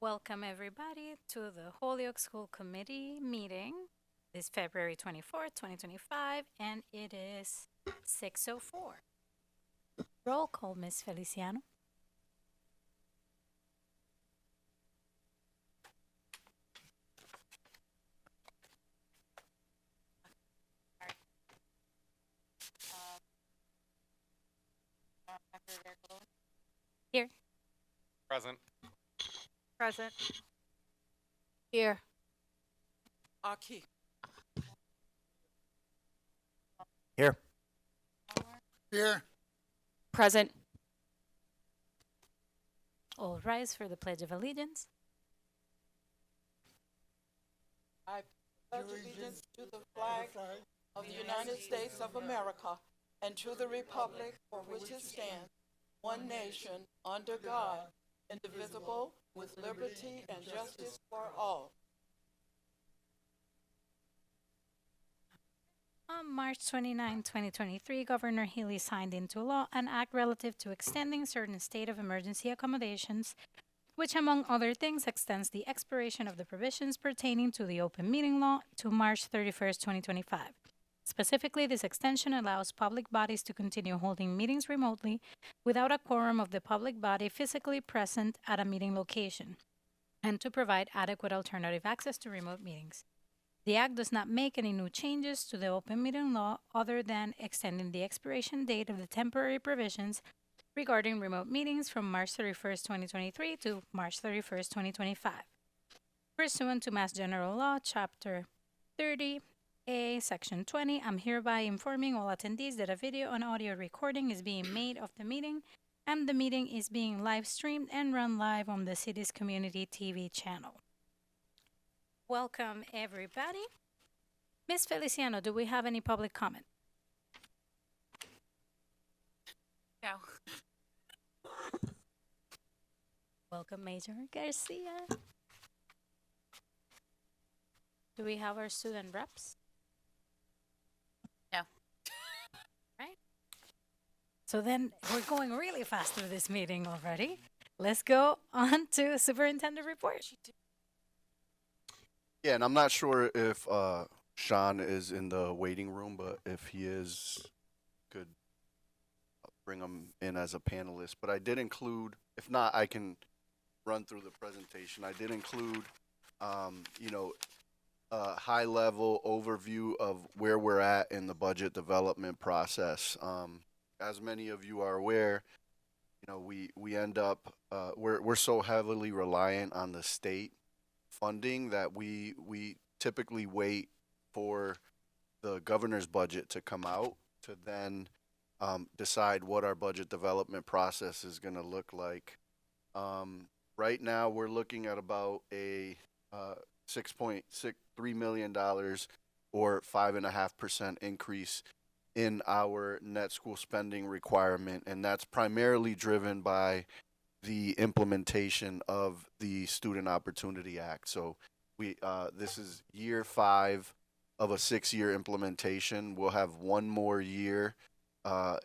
Welcome, everybody, to the Holyoke School Committee meeting. It's February 24th, 2025, and it is 6:04. Roll call, Miss Feliciano. Here. Present. Present. Here. Aki. Here. Here. Present. All rise for the Pledge of Allegiance. I pledge allegiance to the flag of the United States of America and to the republic for which it stands, one nation, under God, indivisible, with liberty and justice for all. On March 29, 2023, Governor Healy signed into law an act relative to extending certain state of emergency accommodations, which, among other things, extends the expiration of the provisions pertaining to the open meeting law to March 31st, 2025. Specifically, this extension allows public bodies to continue holding meetings remotely without a quorum of the public body physically present at a meeting location, and to provide adequate alternative access to remote meetings. The Act does not make any new changes to the open meeting law other than extending the expiration date of the temporary provisions regarding remote meetings from March 31st, 2023 to March 31st, 2025. Pursuant to Mass General Law, Chapter 30A, Section 20, I'm hereby informing all attendees that a video and audio recording is being made of the meeting, and the meeting is being live streamed and run live on the city's community TV channel. Welcome, everybody. Ms. Feliciano, do we have any public comment? No. Welcome, Major Garcia. Do we have our student reps? No. Right. So then we're going really fast through this meeting already. Let's go on to superintendent report. Yeah, and I'm not sure if Sean is in the waiting room, but if he is, could bring him in as a panelist. But I did include, if not, I can run through the presentation. I did include, a high-level overview of where we're at in the budget development process. As many of you are aware, we end up we're so heavily reliant on the state funding that we typically wait for the governor's budget to come out to then decide what our budget development process is going to look like. Right now, we're looking at about a $6.63 million or 5.5% increase in our net school spending requirement, and that's primarily driven by the implementation of the Student Opportunity Act. So this is year 5 of a 6-year implementation. We'll have one more year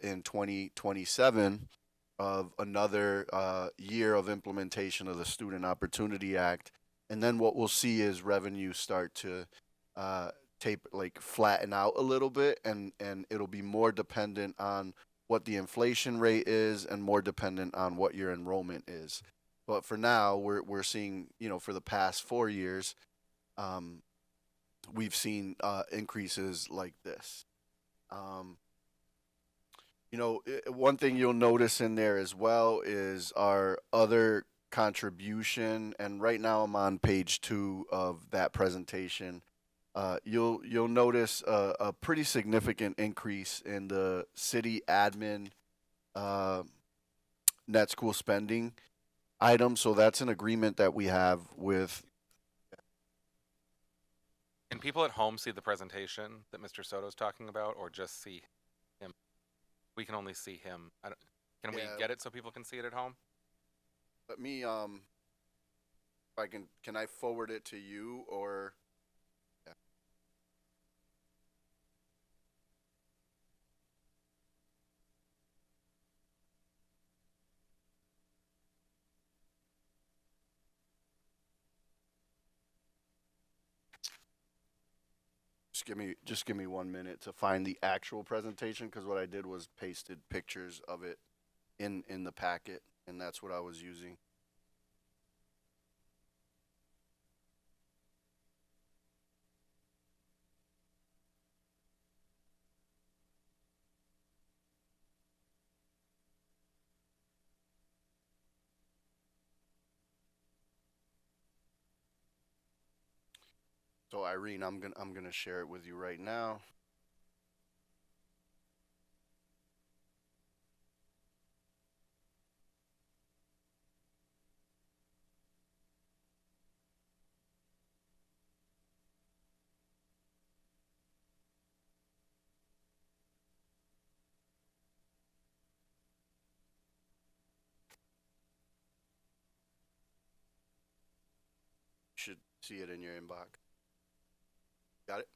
in 2027 of another year of implementation of the Student Opportunity Act. And then what we'll see is revenue start to flatten out a little bit, and it'll be more dependent on what the inflation rate is and more dependent on what your enrollment is. But for now, we're seeing, for the past 4 years, we've seen increases like this. One thing you'll notice in there as well is our other contribution, and right now I'm on page 2 of that presentation. You'll notice a pretty significant increase in the city admin net school spending item. So that's an agreement that we have with. Can people at home see the presentation that Mr. Soto's talking about, or just see him? We can only see him. Can we get it so people can see it at home? Let me if I can I forward it to you, or yeah. Just give me 1 minute to find the actual presentation, because what I did was pasted pictures of it in the packet, and that's what I was using. So Irene, I'm gonna share it with you right now. You should see it in your inbox. Got it?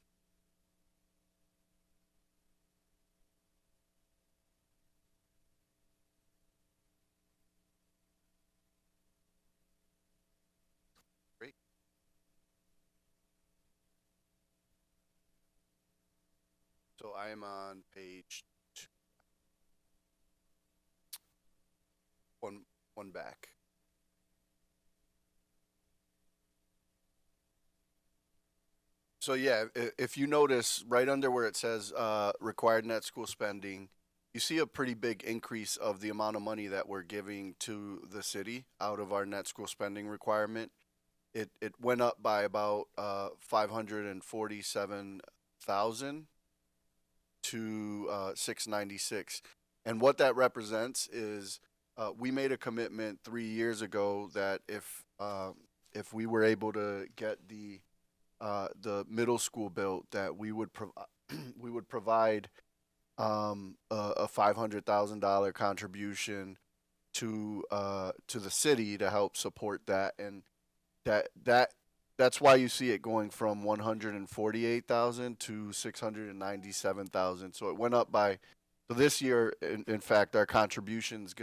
Great. So I am on page one back. So yeah, if you notice right under where it says required net school spending, you see a pretty big increase of the amount of money that we're giving to the city out of our net school spending requirement. It went up by about 547,000 to 696, and what that represents is we made a commitment 3 years ago that if we were able to get the middle school built, that we would we would provide a $500,000 contribution to the city to help support that, and that's why you see it going from 148,000 to 697,000. So it went up by. So this year, in fact, our contributions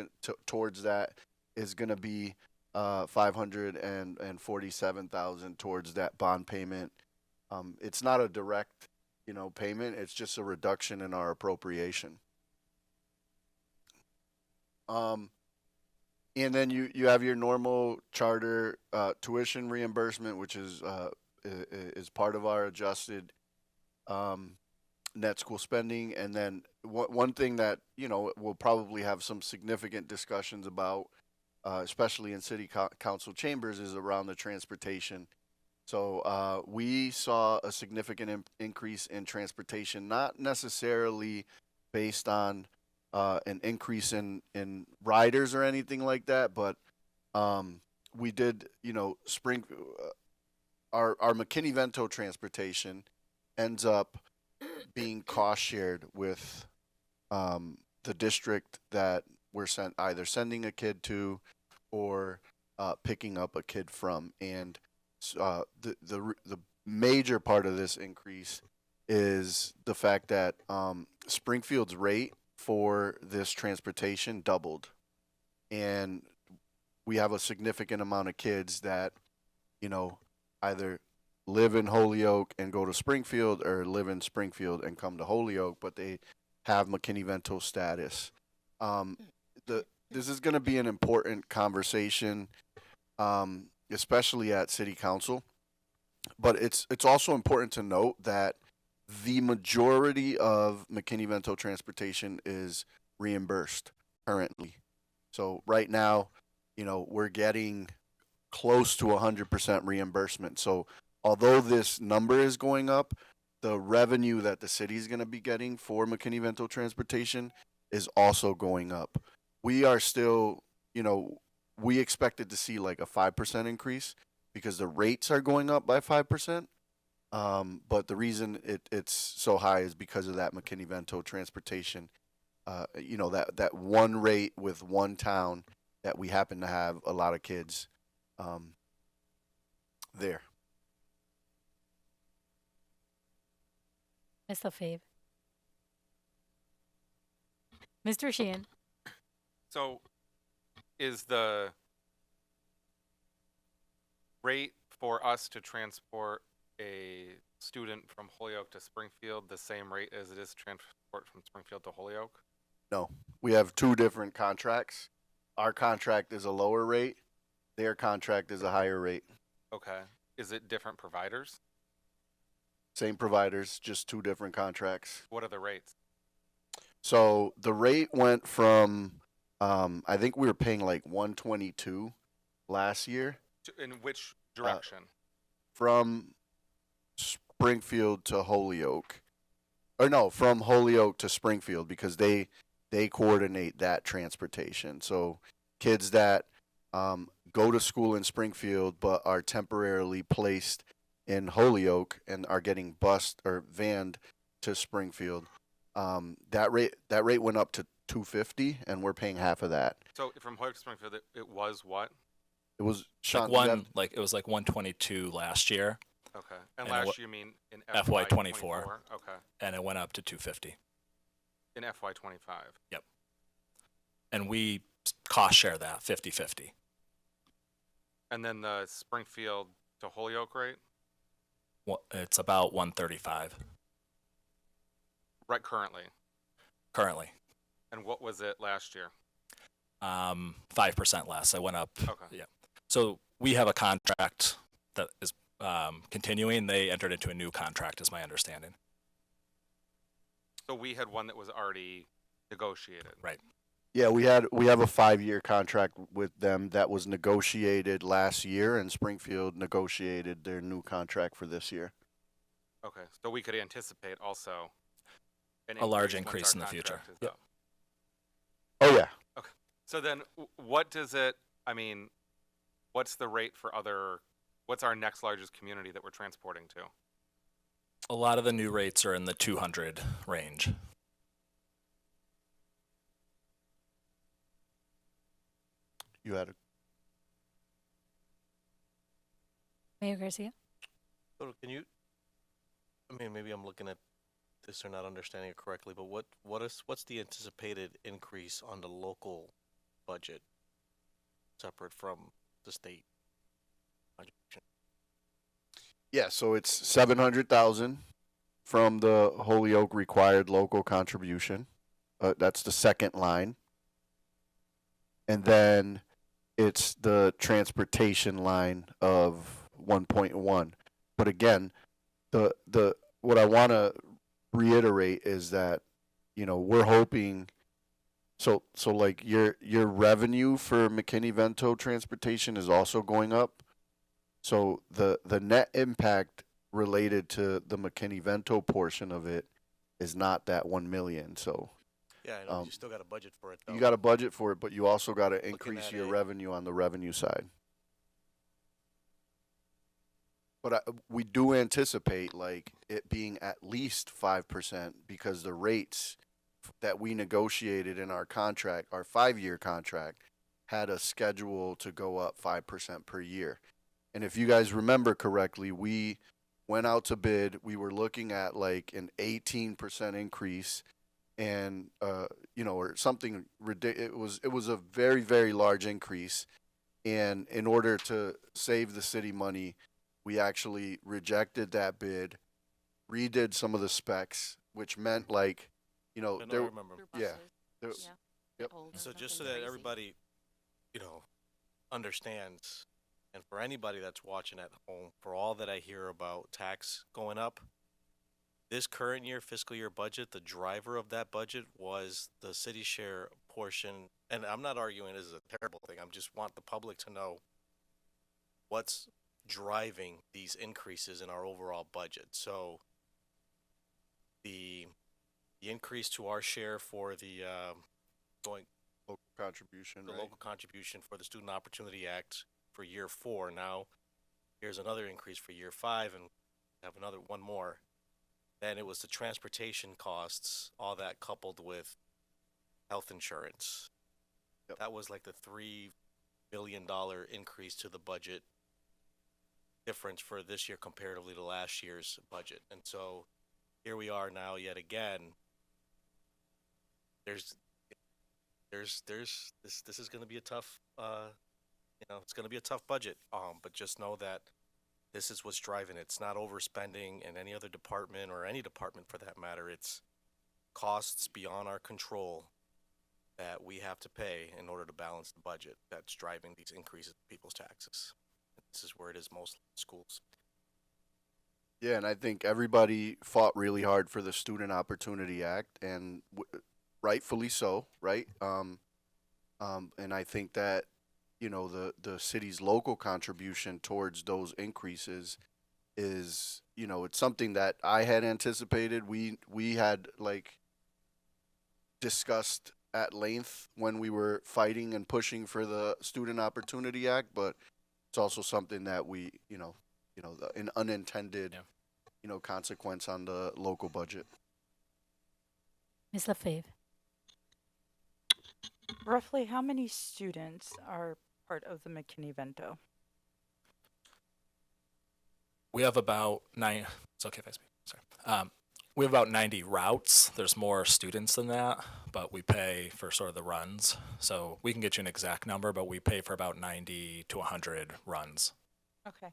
towards that is going to be 547,000 towards that bond payment. It's not a direct, payment. It's just a reduction in our appropriation. And then you have your normal charter tuition reimbursement, which is part of our adjusted net school spending. And then one thing that we'll probably have some significant discussions about, especially in city council chambers, is around the transportation. So we saw a significant increase in transportation, not necessarily based on an increase in riders or anything like that, but we did, our McKinney-Vento transportation ends up being cost shared with the district that we're either sending a kid to or picking up a kid from. And the major part of this increase is the fact that Springfield's rate for this transportation doubled, and we have a significant amount of kids that either live in Holyoke and go to Springfield, or live in Springfield and come to Holyoke, but they have McKinney-Vento status. This is going to be an important conversation, especially at City Council. But it's also important to note that the majority of McKinney-Vento transportation is reimbursed currently. So right now, we're getting close to 100% reimbursement. So although this number is going up, the revenue that the city is going to be getting for McKinney-Vento transportation is also going up. We are still, we expected to see like a 5% increase because the rates are going up by 5%. But the reason it's so high is because of that McKinney-Vento transportation. That one rate with one town that we happen to have a lot of kids there. Ms. LaFave. Mr. Sheehan. So is the rate for us to transport a student from Holyoke to Springfield the same rate as it is to transport from Springfield to Holyoke? No, we have two different contracts. Our contract is a lower rate. Their contract is a higher rate. Okay. Is it different providers? Same providers, just two different contracts. What are the rates? So the rate went from, I think we were paying like 122 last year In which direction? from Springfield to Holyoke. Or no, from Holyoke to Springfield because they coordinate that transportation. So kids that go to school in Springfield but are temporarily placed in Holyoke and are getting bused or vanned to Springfield, that rate went up to 250, and we're paying half of that. So from Holyoke to Springfield, it was what? It was Sean. It was like 122 last year, Okay. And And last year you mean in FY24. FY24? Okay. and it went up to 250. In FY25. And we cost share that 50-50. And then the Springfield to Holyoke rate? It's about 135 Right currently. currently. And what was it last year? 5% less. I went up. Okay. Yeah. So we have a contract that is continuing. They entered into a new contract, is my understanding. So we had one that was already negotiated. Right. Yeah, we have a 5-year contract with them that was negotiated last year, and Springfield negotiated their new contract for this year. Okay. So we could anticipate also an A large once increase our in the future. contract is Yep. up. Oh yeah. So then what does it, I mean, what's the rate for what's our next largest community that we're transporting to? A lot of the new rates are in the 200 range. You had a Mayor Garcia? So can you, I mean, maybe I'm looking at this or not understanding it correctly, but what's the anticipated increase on the local budget separate from the state contribution? Yeah, so it's 700,000 from the Holyoke required local contribution. That's the second line. And then it's the transportation line of 1.1. But again, the what I want to reiterate is that, you know, we're hoping so like your revenue for McKinney-Vento transportation is also going up. So the net impact related to the McKinney-Vento portion of it is not that 1 million. So Yeah, I know, you still got a budget for it though. you got a budget for it, but you also got to increase at your it. revenue on the revenue side. But we do anticipate like it being at least 5% because the rates that we negotiated in our contract, our 5-year contract, had a schedule to go up 5% per year. And if you guys remember correctly, we went out to bid. We were looking at like an 18% increase, and or something ridiculous. It was a very, very large increase. And in order to save the city money, we actually rejected that bid, redid some of the specs, which meant like, I know, I remember. yeah, there- Yep. So just so that everybody, understands, and for anybody that's watching at home, for all that I hear about tax going up, this current year, fiscal year budget, the driver of that budget was the city share portion. And I'm not arguing this is a terrible thing. I just want the public to know what's driving these increases in our overall budget. So the increase to our share for the local contribution, right? local contribution for the Student Opportunity Act for year 4. Now, here's another increase for year 5, and have another one more. Then it was the transportation costs, all that coupled with health insurance. Yep. That was like the $3 billion increase to the budget difference for this year comparatively to last year's budget. And so here we are now yet again. This is going to be a tough, it's going to be a tough budget. But just know that This is what's driving it. It's not overspending in any other department or any department for that matter. It's costs beyond our control that we have to pay in order to balance the budget that's driving these increases in people's taxes. This is where it is most schools. Yeah, and I think everybody fought really hard for the Student Opportunity Act, and rightfully so, right? And I think that, you know, the city's local contribution towards those increases is, you know, it's something that I had anticipated. We had like discussed at length when we were fighting and pushing for the Student Opportunity Act, but it's also something that we, an unintended, Yeah. Consequence on the local budget. Ms. LaFave. Roughly how many students are part of the McKinney-Vento? We have about it's okay if I speak, sorry. We have about 90 routes. There's more students than that, but we pay for sort of the runs. So we can get you an exact number, but we pay for about 90 to 100 runs. Okay.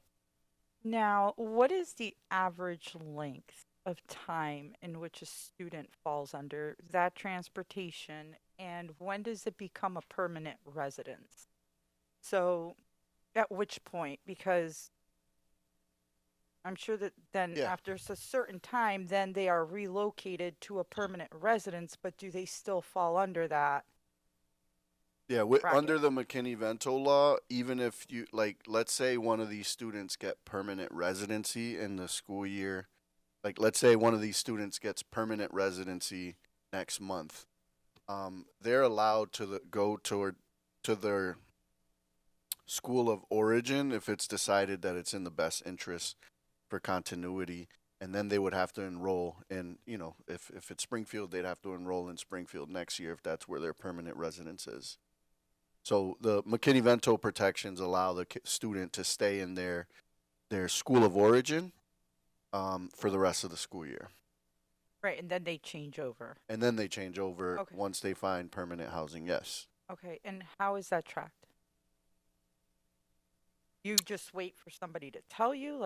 Now, what is the average length of time in which a student falls under that transportation, and when does it become a permanent residence? So, at which point? Because I'm sure that then Yeah. after a certain time, then they are relocated to a permanent residence, but do they still fall under that? Yeah, bracket. under the McKinney-Vento law, even if you, like, let's say one of these students get permanent residency in the school year, like, let's say one of these students gets permanent residency next month, they're allowed to go to their school of origin if it's decided that it's in the best interest for continuity, and then they would have to enroll in, if it's Springfield, they'd have to enroll in Springfield next year if that's where their permanent residence is. So the McKinney-Vento protections allow the student to stay in their school of origin for the rest of the school year. Right, and then they change over. And then they change over Okay. once they find permanent housing, yes. Okay, and how is that tracked? You just wait for somebody to tell you,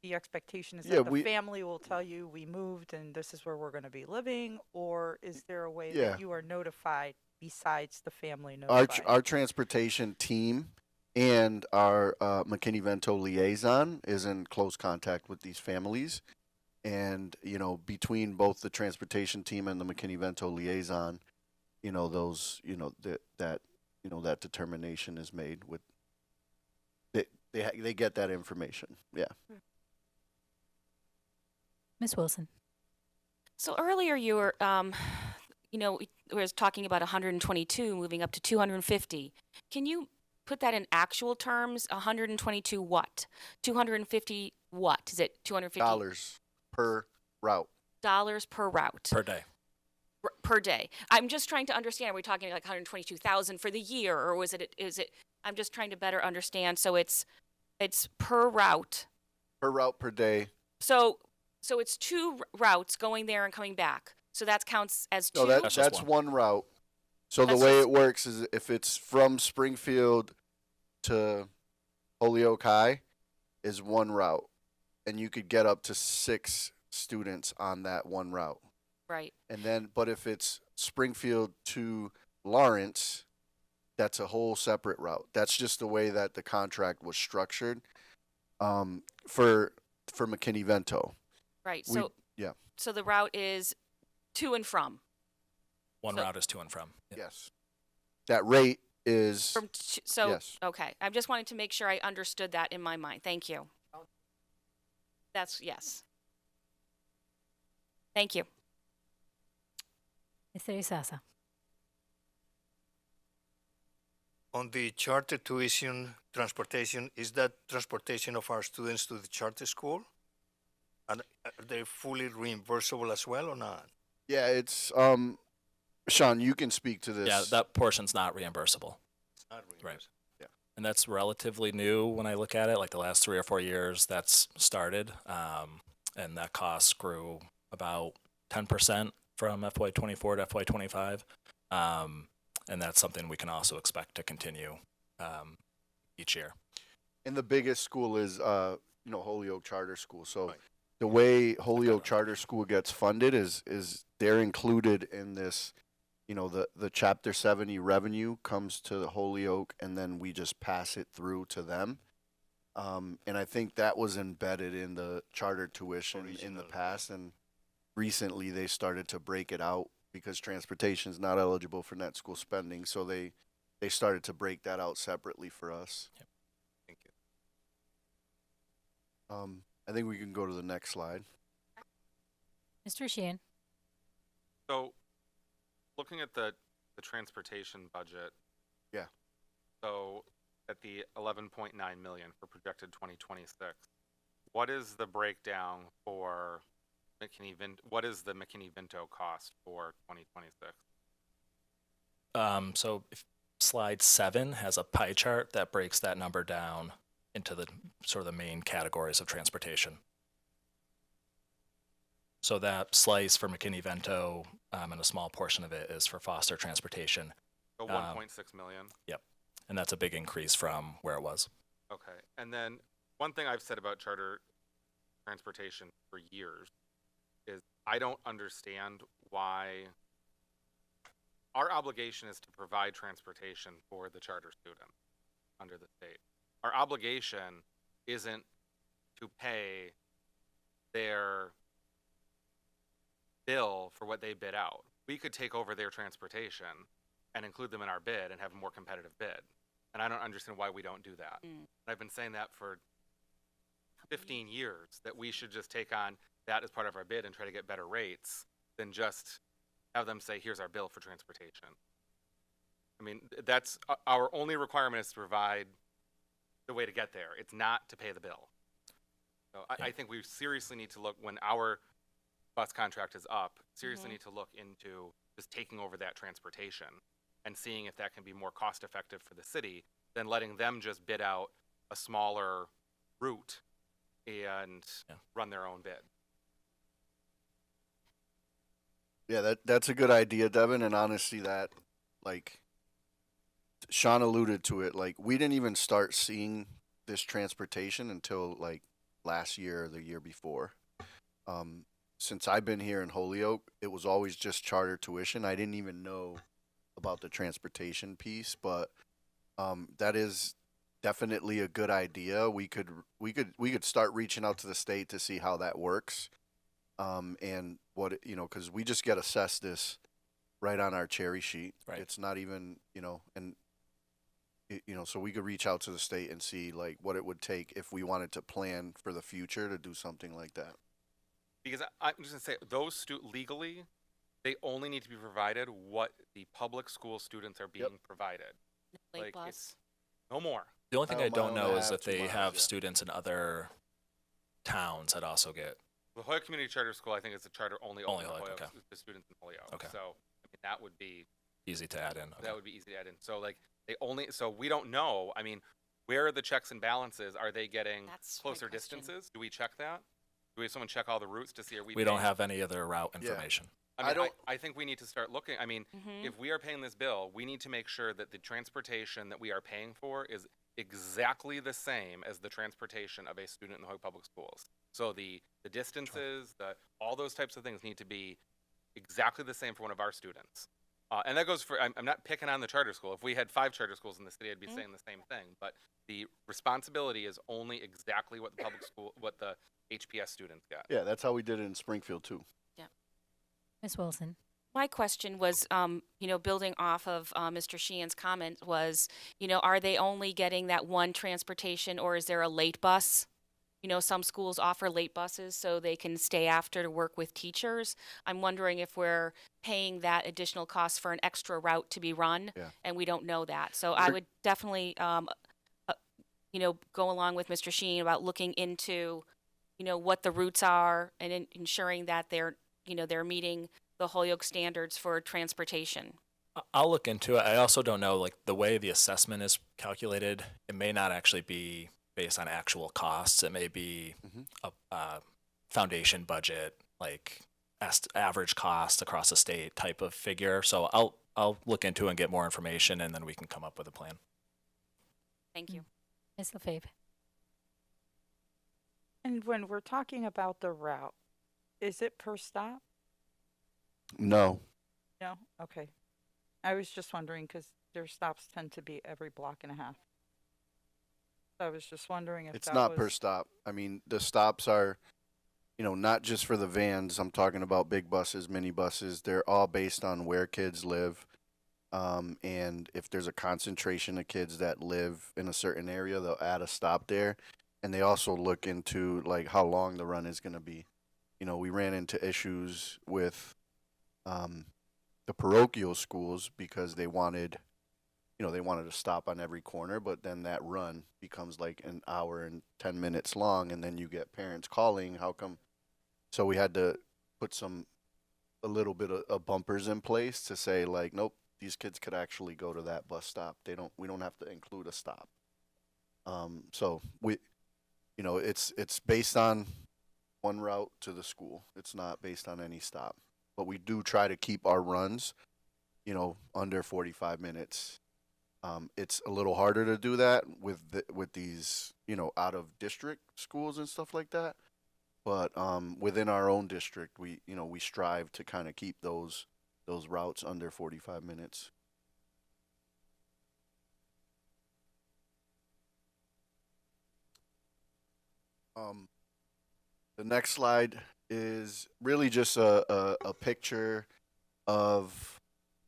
the expectation is Yeah, that the family will tell you we moved and this is where we're going to be living, or is there a way Yeah. that you are notified besides the family Our notifying? our transportation team and our McKinney-Vento liaison is in close contact with these families, and between both the transportation team and the McKinney-Vento liaison, that determination is made with. They get that information. Yeah. Ms. Wilson. So earlier you were, we was talking about 122 moving up to 250. Can you put that in actual terms? 122 what? 250 what? Is it 250 Dollars per route. dollars per route? Per day. Per day. I'm just trying to understand. Are we talking like 122,000 for the year, or is it? I'm just trying to better understand. So it's per route. Per route per day. So it's two routes going there and coming back. So that counts as two. No, That's just that's one. one route. So That's the way just- it works is if it's from Springfield to Holyoke High is one route, and you could get up to 6 students on that one route. Right. And then, but if it's Springfield to Lawrence, that's a whole separate route. That's just the way that the contract was structured for McKinney-Vento. Right. We- So yeah. So the route is to and from. One So- route is to and from. Yeah. Yes. That rate is So yes. okay. I just wanted to make sure I understood that in my mind. Thank you. That's yes. Thank you. Mr. Isasa. On the charter tuition transportation, is that transportation of our students to the charter school? And are they fully reimbursable as well or not? Yeah, it's Sean, you can speak to this. Yeah, that portion's not reimbursable. It's not Right. reimbursable. And that's relatively new when I look at it, like the last 3 or 4 years that's started. And that cost grew about 10% from FY24 to FY25. And that's something we can also expect to continue each year. And the biggest school is Holyoke Charter School. So Right. the way Holyoke Charter School gets funded is they're included in this. The Chapter 70 revenue comes to Holyoke, and then we just pass it through to them. And I think that was embedded in the charter tuition in the Original, yeah. past, and recently they started to break it out because transportation is not eligible for net school spending, so they started to break that out separately for us. Thank you. I think we can go to the next slide. Mr. Sheehan. So, looking at the transportation budget. Yeah. So, at the 11.9 million for projected 2026, what is the breakdown for what is the McKinney-Vento cost for 2026? So if slide 7 has a pie chart that breaks that number down into the sort of the main categories of transportation. So that slice for McKinney-Vento, and a small portion of it is for Foster Transportation. So 1.6 million. And that's a big increase from where it was. Okay. And then one thing I've said about charter transportation for years is I don't understand why our obligation is to provide transportation for the charter student under the state. Our obligation isn't to pay their bill for what they bid out. We could take over their transportation and include them in our bid and have a more competitive bid. And I don't understand why we don't do that. And I've been saying that for 15 years, that we should just take on that as part of our bid and try to get better rates than just have them say, here's our bill for transportation. I mean, that's our only requirement, is to provide the way to get there. It's not to pay the bill. So I think we seriously need to look, when our bus contract is up, seriously need to look into just taking over that transportation and seeing if that can be more cost effective for the city than letting them just bid out a smaller route and run their own bid. Yeah, that's a good idea, Devin. And honestly, that, like Sean alluded to it, like we didn't even start seeing this transportation until like last year or the year before. Since I've been here in Holyoke, it was always just charter tuition. I didn't even know about the transportation piece, but that is definitely a good idea. We could start reaching out to the state to see how that works, and what because we just get assessed this right on our cherry sheet. Right. It's not even and so we could reach out to the state and see like what it would take if we wanted to plan for the future to do something like that. Because I'm just gonna say, those legally, they only need to be provided what the public school students are being provided. Late Like, bus. it's no more. The only thing I don't know is if 2 they miles, have yeah. students in other towns that also get. The Holyoke Community Charter School, I think, is a charter only Only open to Holyoke, Holyoke, okay. the students in Holyoke. Okay. So I mean, that would be Easy to add in. Okay. that would be easy to add in. So like so we don't know. I mean, where are the checks and balances? Are they getting That's my closer question. distances? Do we check that? Do we have someone check all the routes to see, are we We don't paying- have any other route Yeah. information. I mean, don't- I think we need to start looking. I mean, if we are paying this bill, we need to make sure that the transportation that we are paying for is exactly the same as the transportation of a student in the Holyoke Public Schools. So the distances, all those types of things need to be exactly the same for one of our students. And that goes for, I'm not picking on the charter school. If we had 5 charter schools in the city, I'd be saying the same thing. But the responsibility is only exactly what the public school, what the HPS students get. Yeah, that's how we did it in Springfield too. Ms. Wilson. My question was, building off of Mr. Sheehan's comment was, are they only getting that one transportation, or is there a late bus? Some schools offer late buses so they can stay after to work with teachers. I'm wondering if we're paying that additional cost for an extra route to be run, Yeah. and we don't know that. So I would definitely, go along with Mr. Sheehan about looking into, what the routes are and ensuring that they're meeting the Holyoke standards for transportation. I'll look into it. I also don't know, like the way the assessment is calculated, it may not actually be based on actual costs. It may be a foundation budget, like average cost across the state type of figure. So I'll look into it and get more information, and then we can come up with a plan. Thank you. Ms. Lefebvre. And when we're talking about the route, is it per stop? No. No? Okay. I was just wondering because their stops tend to be every block and a half. So I was just wondering if It's that not per was stop. I mean, the stops are, not just for the vans. I'm talking about big buses, mini buses. They're all based on where kids live. And if there's a concentration of kids that live in a certain area, they'll add a stop there. And they also look into like how long the run is going to be. We ran into issues with the parochial schools because they wanted to stop on every corner, but then that run becomes like an hour and 10 minutes long, and then you get parents calling, how come? So we had to put a little bit of bumpers in place to say like, nope, these kids could actually go to that bus stop. We don't have to include a stop. So it's based on one route to the school. It's not based on any stop, but we do try to keep our runs, under 45 minutes. It's a little harder to do that with these, out of district schools and stuff like that. But within our own district, we strive to kind of keep those routes under 45 minutes. The next slide is really just a picture of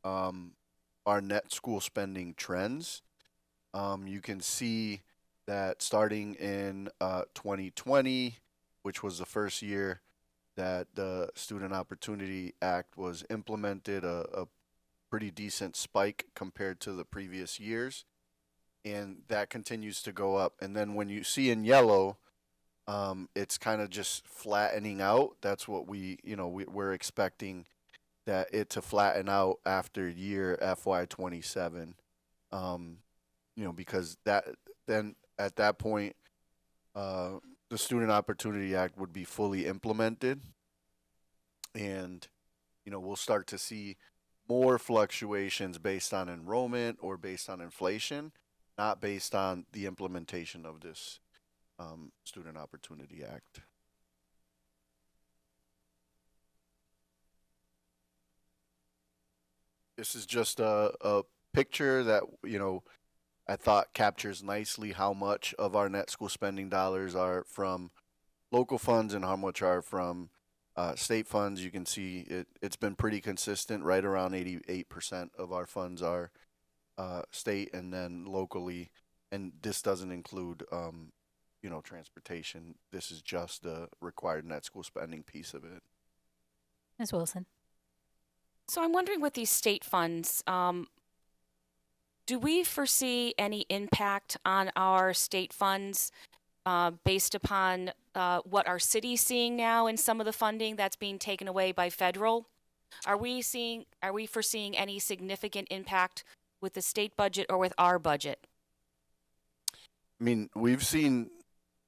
our net school spending trends. You can see that starting in 2020, which was the first year that the Student Opportunity Act was implemented, a pretty decent spike compared to the previous years. And that continues to go up. And then when you see in yellow, it's kind of just flattening out. That's what we're expecting that it to flatten out after year FY27, because then at that point, the Student Opportunity Act would be fully implemented, and we'll start to see more fluctuations based on enrollment or based on inflation, not based on the implementation of this Student Opportunity Act. This is just a picture that, I thought captures nicely how much of our net school spending dollars are from local funds and how much are from state funds. You can see it's been pretty consistent, right around 88% of our funds are state and then locally. And this doesn't include, transportation. This is just the required net school spending piece of it. Ms. Wilson. So I'm wondering with these state funds, do we foresee any impact on our state funds based upon what our city's seeing now in some of the funding that's being taken away by federal? Are we foreseeing any significant impact with the state budget or with our budget? I mean, we've seen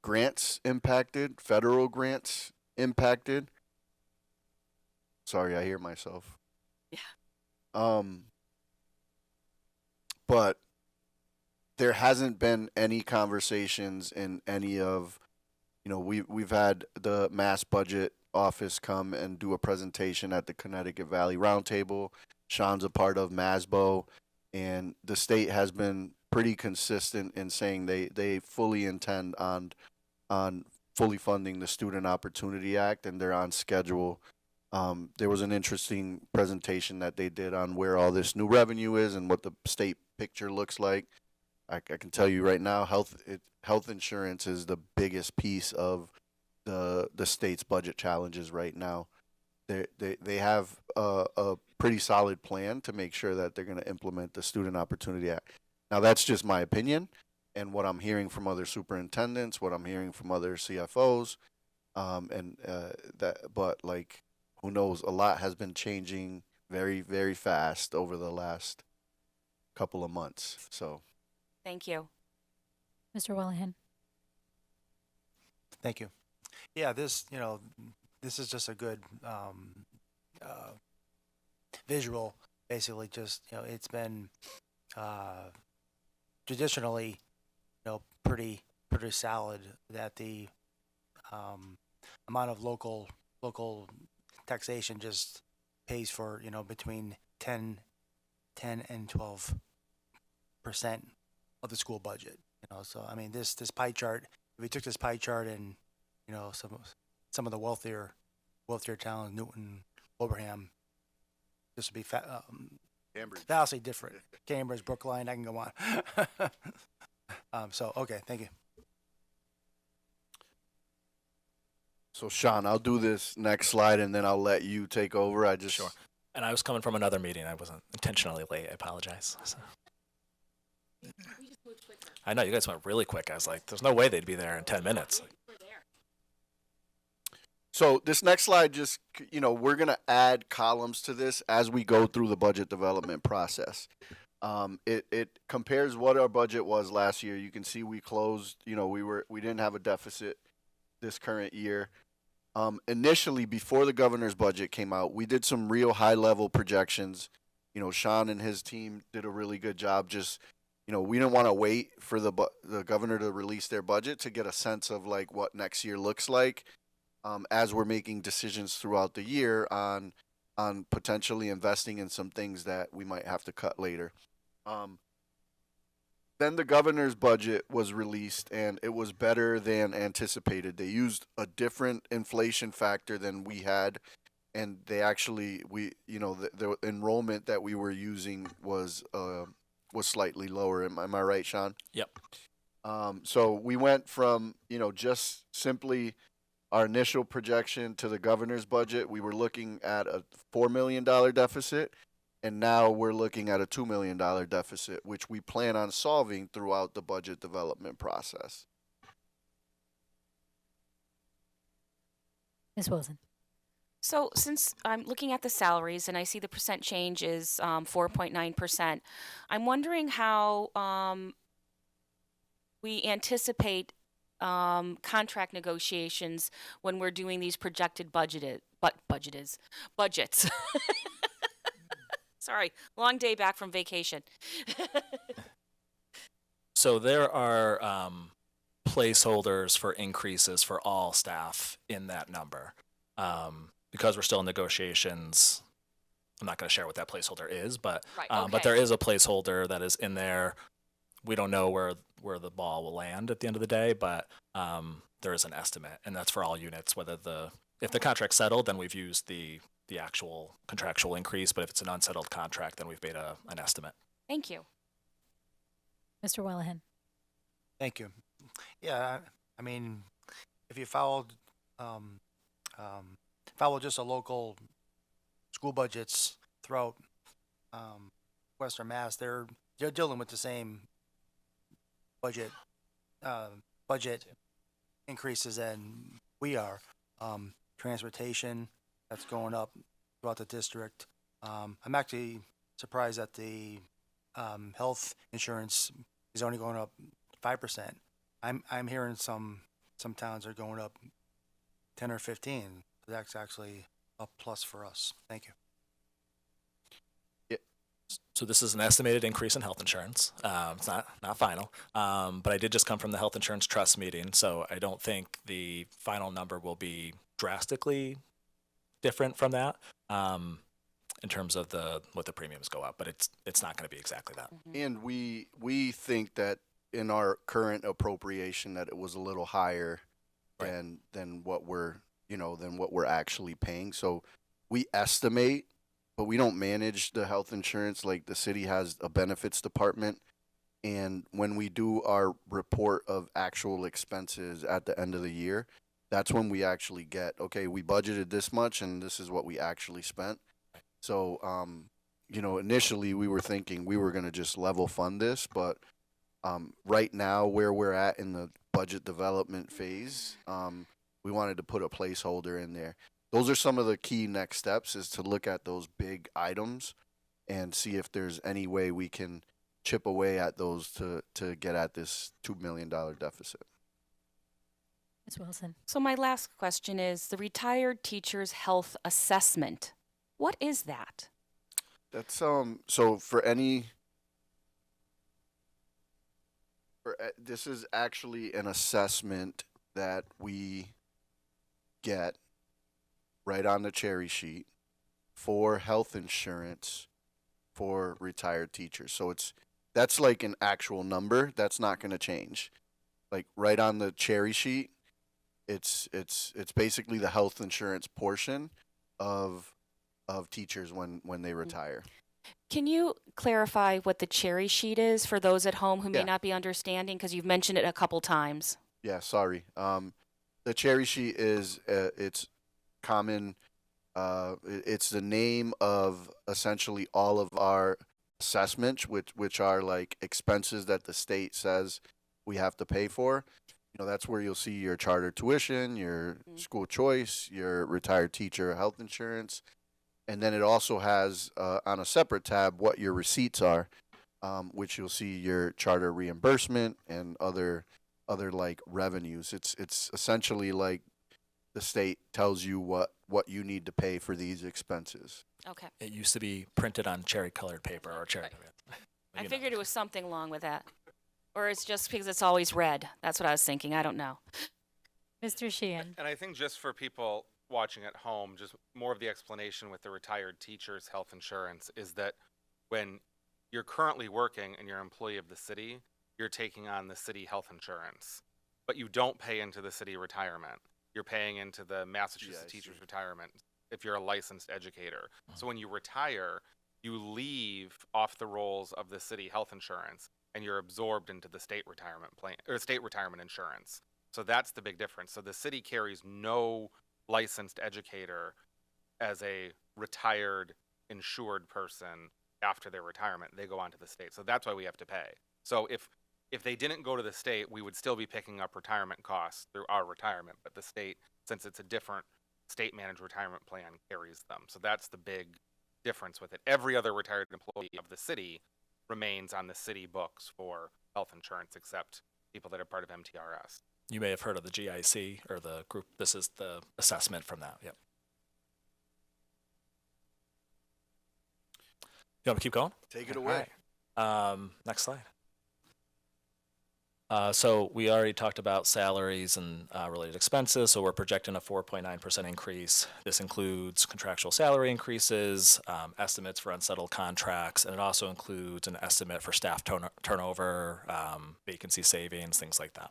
grants impacted, federal grants impacted. Sorry, I hear myself. Yeah. But there hasn't been any conversations in any of, we've had the Mass Budget Office come and do a presentation at the Connecticut Valley Roundtable. Sean's a part of MASBO, and the state has been pretty consistent in saying they fully intend on fully funding the Student Opportunity Act, and they're on schedule. There was an interesting presentation that they did on where all this new revenue is and what the state picture looks like. I can tell you right now, health insurance is the biggest piece of the state's budget challenges right now. They have a pretty solid plan to make sure that they're going to implement the Student Opportunity Act. Now, that's just my opinion and what I'm hearing from other superintendents, what I'm hearing from other CFOs, but like, who knows? A lot has been changing very, very fast over the last couple of months. So, Thank you. Mr. Willihan. Thank you. Yeah, this is just a good visual. Basically, just it's been traditionally, pretty solid that the amount of local taxation just pays for, between 10 and 12% of the school budget. So I mean, this pie chart. If we took this pie chart and some of the wealthier towns, Newton, Wilbraham, this would be Cambridge. vastly different. Cambridge, Brookline, I can go on. So okay, thank you. So Sean, I'll do this next slide and then I'll let you take over. I just Sure. And I was coming from another meeting. I wasn't intentionally late. I apologize. So. I know you guys went really quick. I was like, there's no way they'd be there in 10 minutes. So this next slide just, we're going to add columns to this as we go through the budget development process. It compares what our budget was last year. You can see we closed, we didn't have a deficit this current year. Initially, before the governor's budget came out, we did some real high level projections. Sean and his team did a really good job. Just, we didn't want to wait for the governor to release their budget to get a sense of like what next year looks like. As we're making decisions throughout the year on potentially investing in some things that we might have to cut later. Then the governor's budget was released, and it was better than anticipated. They used a different inflation factor than we had, and they actually the enrollment that we were using was slightly lower. Am I right, Sean? Yep. So we went from just simply our initial projection to the governor's budget. We were looking at a $4 million deficit, and now we're looking at a $2 million deficit, which we plan on solving throughout the budget development process. Ms. Wilson. So since I'm looking at the salaries and I see the percent change is 4.9%, I'm wondering how we anticipate contract negotiations when we're doing these projected budgets. Sorry, long day back from vacation. So there are placeholders for increases for all staff in that number. Because we're still in negotiations, I'm not going to share what that placeholder is, but Right, but okay. there is a placeholder that is in there. We don't know where the ball will land at the end of the day, but there is an estimate, and that's for all units. If the contract's settled, then we've used the actual contractual increase, but if it's an unsettled contract, then we've made an estimate. Thank you. Mr. Wellahan. Thank you. Yeah, I mean, if you followed just a local school budgets throughout Western Mass, they're dealing with the same budget increases than we are. Transportation, that's going up throughout the district. I'm actually surprised that the health insurance is only going up 5%. I'm hearing some towns are going up 10 or 15. So that's actually a plus for us. Thank you. So this is an estimated increase in health insurance. It's not final, but I did just come from the health insurance trust meeting, so I don't think the final number will be drastically different from that in terms of what the premiums go up. But it's not going to be exactly that. And we think that in our current appropriation that it was a little higher Right. than what we're actually paying. So we estimate, but we don't manage the health insurance. Like the city has a benefits department, and when we do our report of actual expenses at the end of the year, that's when we actually get, okay, we budgeted this much and this is what we actually spent. So initially we were thinking we were going to just level fund this, but right now where we're at in the budget development phase, we wanted to put a placeholder in there. Those are some of the key next steps, is to look at those big items and see if there's any way we can chip away at those to get at this $2 million deficit. Ms. Wilson. So my last question is the retired teacher's health assessment. What is that? That's this is actually an assessment that we get right on the cherry sheet for health insurance for retired teachers. So that's like an actual number that's not going to change. Like right on the cherry sheet, it's basically the health insurance portion of teachers when they retire. Can you clarify what the cherry sheet is for those at home who may Yeah. not be understanding? Because you've mentioned it a couple times. Yeah, sorry. The cherry sheet is it's common. It's the name of essentially all of our assessments, which are like expenses that the state says we have to pay for. That's where you'll see your charter tuition, your school choice, your retired teacher health insurance, and then it also has on a separate tab what your receipts are, which you'll see your charter reimbursement and other like revenues. It's essentially like the state tells you what you need to pay for these expenses. Okay. It used to be printed on cherry colored paper or cherry. I figured it was something along with that. Or it's just because it's always red. That's what I was thinking. I don't know. Mr. Sheehan. And I think just for people watching at home, just more of the explanation with the retired teachers' health insurance is that when you're currently working and you're an employee of the city, you're taking on the city health insurance, but you don't pay into the city retirement. You're paying into the Massachusetts Teachers Retirement if you're a licensed educator. So when you retire, you leave off the rolls of the city health insurance and you're absorbed into the state retirement plan or state retirement insurance. So that's the big difference. So the city carries no licensed educator as a retired insured person after their retirement. They go on to the state. So that's why we have to pay. So if they didn't go to the state, we would still be picking up retirement costs through our retirement, but the state, since it's a different state managed retirement plan, carries them. So that's the big difference with it. Every other retired employee of the city remains on the city books for health insurance except people that are part of MTRS. You may have heard of the GIC or the group. This is the assessment from that. Yep. You want me to keep going? Take it All away. right. Next slide. So we already talked about salaries and related expenses. So we're projecting a 4.9% increase. This includes contractual salary increases, estimates for unsettled contracts, and it also includes an estimate for staff turnover, vacancy savings, things like that.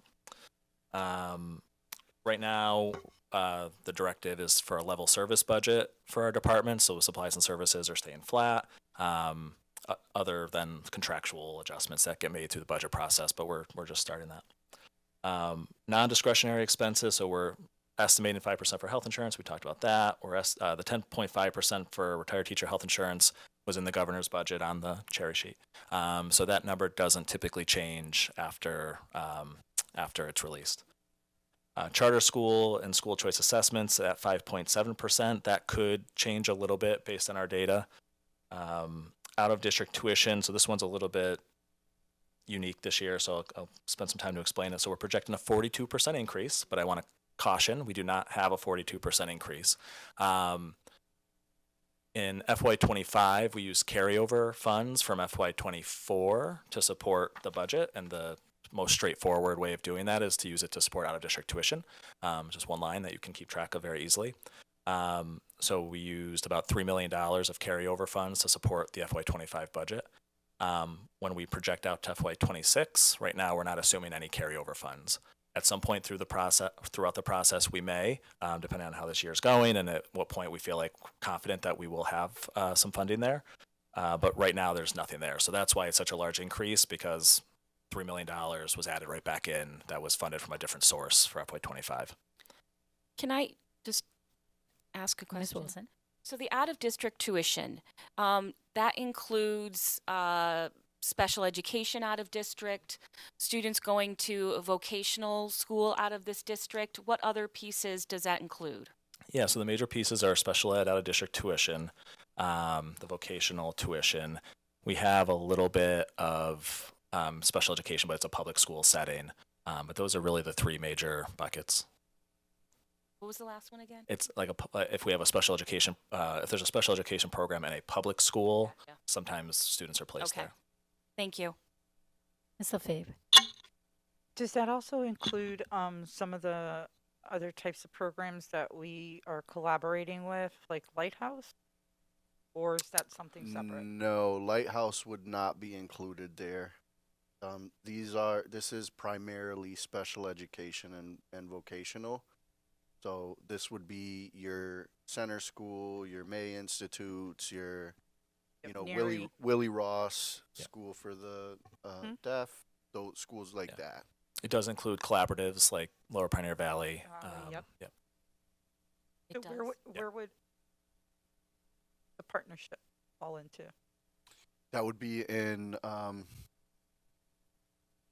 Right now, the directive is for a level service budget for our department. So supplies and services are staying flat. Other than contractual adjustments that get made through the budget process, but we're just starting that. Non-discretionary expenses, so we're estimating 5% for health insurance. We talked about that. The 10.5% for retired teacher health insurance was in the governor's budget on the cherry sheet. So that number doesn't typically change after it's released. Charter school and school choice assessments at 5.7%. That could change a little bit based on our data. Out of district tuition, so this one's a little bit unique this year, so I'll spend some time to explain it. So we're projecting a 42% increase, but I want to caution, we do not have a 42% increase. In FY25, we use carryover funds from FY24 to support the budget, and the most straightforward way of doing that is to use it to support out of district tuition. Just one line that you can keep track of very easily. So we used about $3 million of carryover funds to support the FY25 budget. When we project out to FY26, right now we're not assuming any carryover funds. At some point throughout the process, we may, depending on how this year is going and at what point we feel like confident that we will have some funding there. But right now there's nothing there. So that's why it's such a large increase, because $3 million was added right back in that was funded from a different source for FY25. Can I just ask a Ms. question? Wilson. So the out-of-district tuition, that includes special education out of district, students going to a vocational school out of this district. What other pieces does that include? Yeah, so the major pieces are special ed out of district tuition, the vocational tuition. We have a little bit of special education, but it's a public school setting. But those are really the three major buckets. What was the last one again? It's like if we have a special education, if there's a special education program in a public school, Gotcha. sometimes students are placed Okay. there. Thank you. Ms. Lefebvre. Does that also include some of the other types of programs that we are collaborating with, like Lighthouse? Or is that something separate? No, Lighthouse would not be included there. This is primarily special education and vocational. So this would be your center school, your May Institutes, your, Yep, Willie Ross Yep. School for the Mhm. deaf, those schools like Yeah. that. It does include collaboratives like Lower Pioneer Valley. Yep. Yep. It So does. where would the partnership fall into? That would be in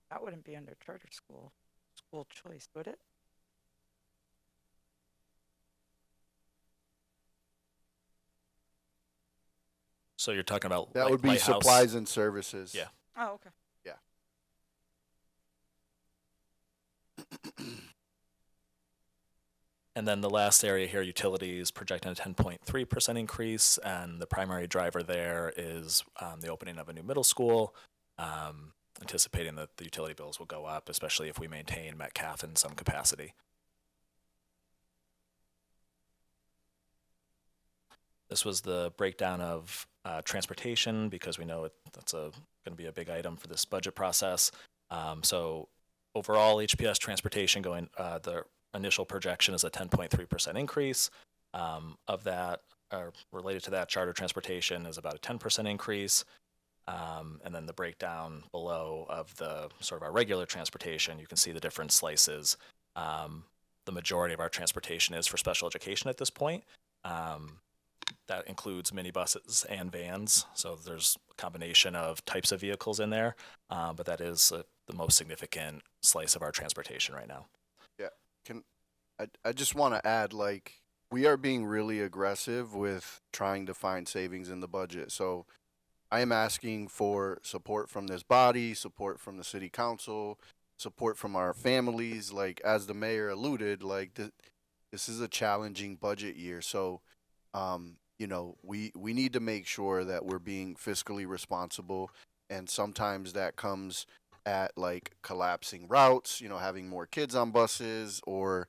That wouldn't be under charter school choice, would it? So you're talking about that would be Lighthouse. supplies and services. Yeah. Oh, okay. And then the last area here, utilities, projecting a 10.3% increase, and the primary driver there is the opening of a new middle school. Anticipating that the utility bills will go up, especially if we maintain Metcalf in some capacity. This was the breakdown of transportation, because we know that's going to be a big item for this budget process. So overall, HPS transportation the initial projection is a 10.3% increase. Of that, related to that, charter transportation is about a 10% increase. And then the breakdown below of the sort of our regular transportation, you can see the different slices. The majority of our transportation is for special education at this point. That includes minibuses and vans. So there's a combination of types of vehicles in there, but that is the most significant slice of our transportation right now. I just want to add, like, we are being really aggressive with trying to find savings in the budget. So I am asking for support from this body, support from the city council, support from our families. Like, as the mayor alluded, like, this is a challenging budget year. So, we need to make sure that we're being fiscally responsible. And sometimes that comes at, like, collapsing routes, having more kids on buses, or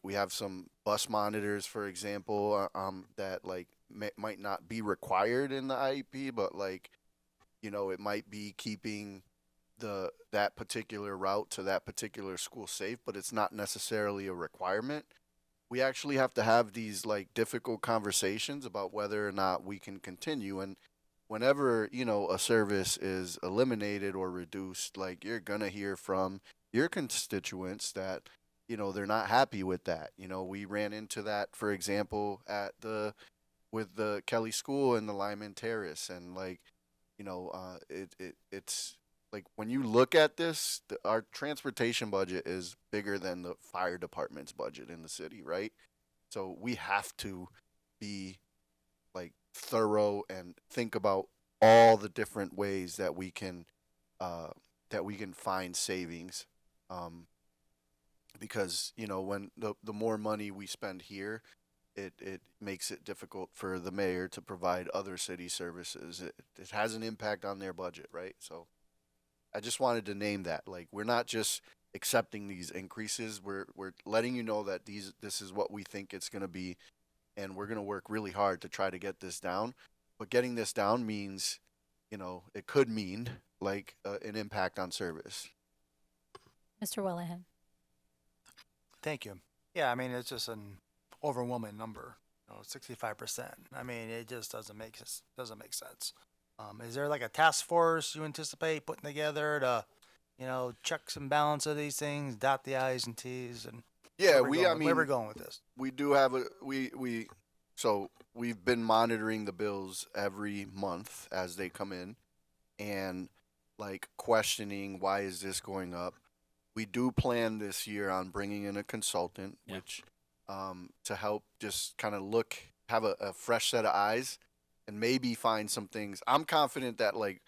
we have some bus monitors, for example, that like might not be required in the IEP, but like, it might be keeping that particular route to that particular school safe, but it's not necessarily a requirement. We actually have to have these like difficult conversations about whether or not we can continue. And whenever, a service is eliminated or reduced, like, you're gonna hear from your constituents that they're not happy with that. We ran into that, for example, with the Kelly School and the Lyman Terrace, and like, it's like, when you look at this, our transportation budget is bigger than the fire department's budget in the city, right? So we have to be like thorough and think about all the different ways that we can find savings. Because when the more money we spend here, it makes it difficult for the mayor to provide other city services. It has an impact on their budget, right? So I just wanted to name that. Like, we're not just accepting these increases. We're letting you know that this is what we think it's going to be, and we're going to work really hard to try to get this down. But getting this down means, it could mean like an impact on service. Mr. Wellahan. Thank you. Yeah, I mean, it's just an overwhelming number. 65%. I mean, it just doesn't make sense. Is there like a task force you anticipate putting together to, checks and balance of these things, dot the i's and t's, and Yeah, where we're going with this? we do have so we've been monitoring the bills every month as they come in, and like questioning, why is this going up? We do plan this year on bringing in a consultant, Yeah. which to help just kind of have a fresh set of eyes and maybe find some things. I'm confident that like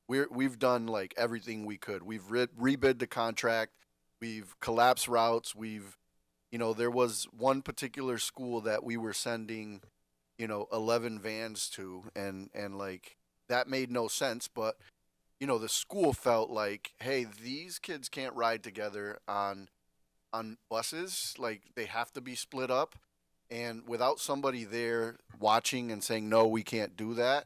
we've done like everything we could. We've rebid the contract. We've collapsed routes. There was one particular school that we were sending, 11 vans to, and like that made no sense, but the school felt like, hey, these kids can't ride together on on buses. Like they have to be split up, and without somebody there watching and saying no, we can't do that,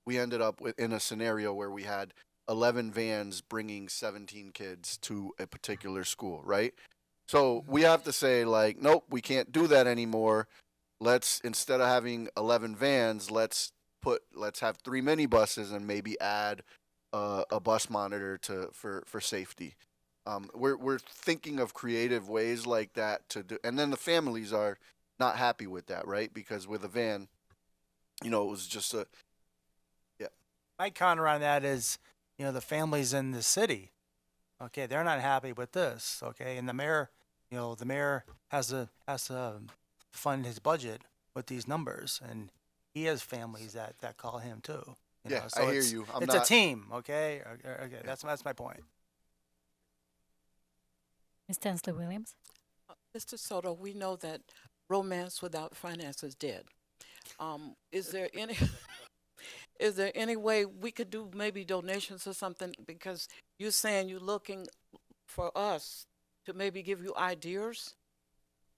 we ended up in a scenario where we had 11 vans bringing 17 kids to a particular school, right? So we have to say like, nope, we can't do that anymore. Let's, instead of having 11 vans, let's have 3 minibuses and maybe add a bus monitor for safety. We're thinking of creative ways like that to do, and then the families are not happy with that, right? Because with a van, it was just a, My counter on that is, the families in the city, okay, they're not happy with this, okay, and the mayor has to fund his budget with these numbers, and he has families that call him too. Yeah, So I hear it's- you. I'm It's not- a team, okay. Okay, that's my point. Ms. Tensley Williams. Mr. Soto, we know that romance without finance is dead. Is there any, is there any way we could do maybe donations or something? Because you're saying you're looking for us to maybe give you ideas,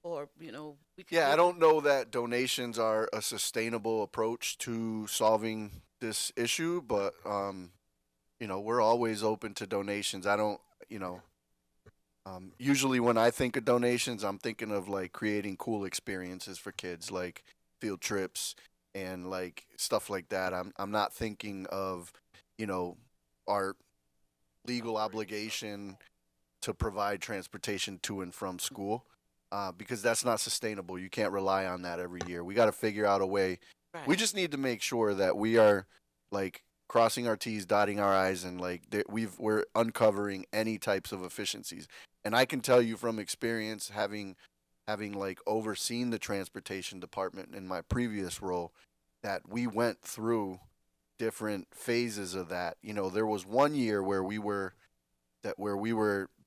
or we could. Yeah, I give- don't know that donations are a sustainable approach to solving this issue, but we're always open to donations. I don't, usually when I think of donations, I'm thinking of like creating cool experiences for kids, like field trips and like stuff like that. I'm not thinking of, our legal obligation to provide transportation to and from school. Because that's not sustainable. You can't rely on that every year. We got to figure out a way. Right. We just need to make sure that we are like crossing our T's, dotting our I's, and like we're uncovering any types of efficiencies. And I can tell you from experience, having like overseen the transportation department in my previous role, that we went through different phases of that. There was one year where we were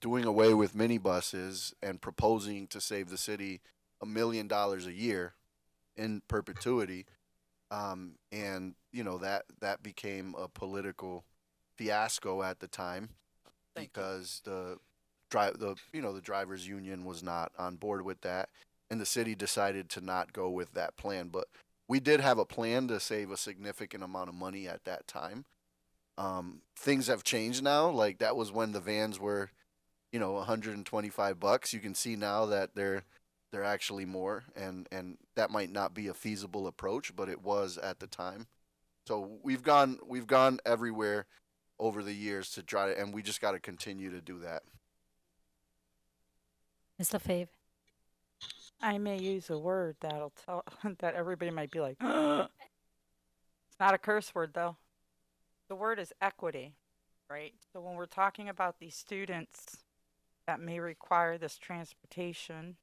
doing away with minibuses and proposing to save the city $1 million a year in perpetuity. And that became a political fiasco at the time Thank you. because the drivers union was not on board with that, and the city decided to not go with that plan. But we did have a plan to save a significant amount of money at that time. Things have changed now. Like that was when the vans were, $125. You can see now that they're actually more, and that might not be a feasible approach, but it was at the time. So we've gone everywhere over the years to try to, and we just got to continue to do that. Ms. LaFave. I may use a word that'll tell that everybody might be like, it's not a curse word though. The word is equity, right? So when we're talking about these students that may require this transportation,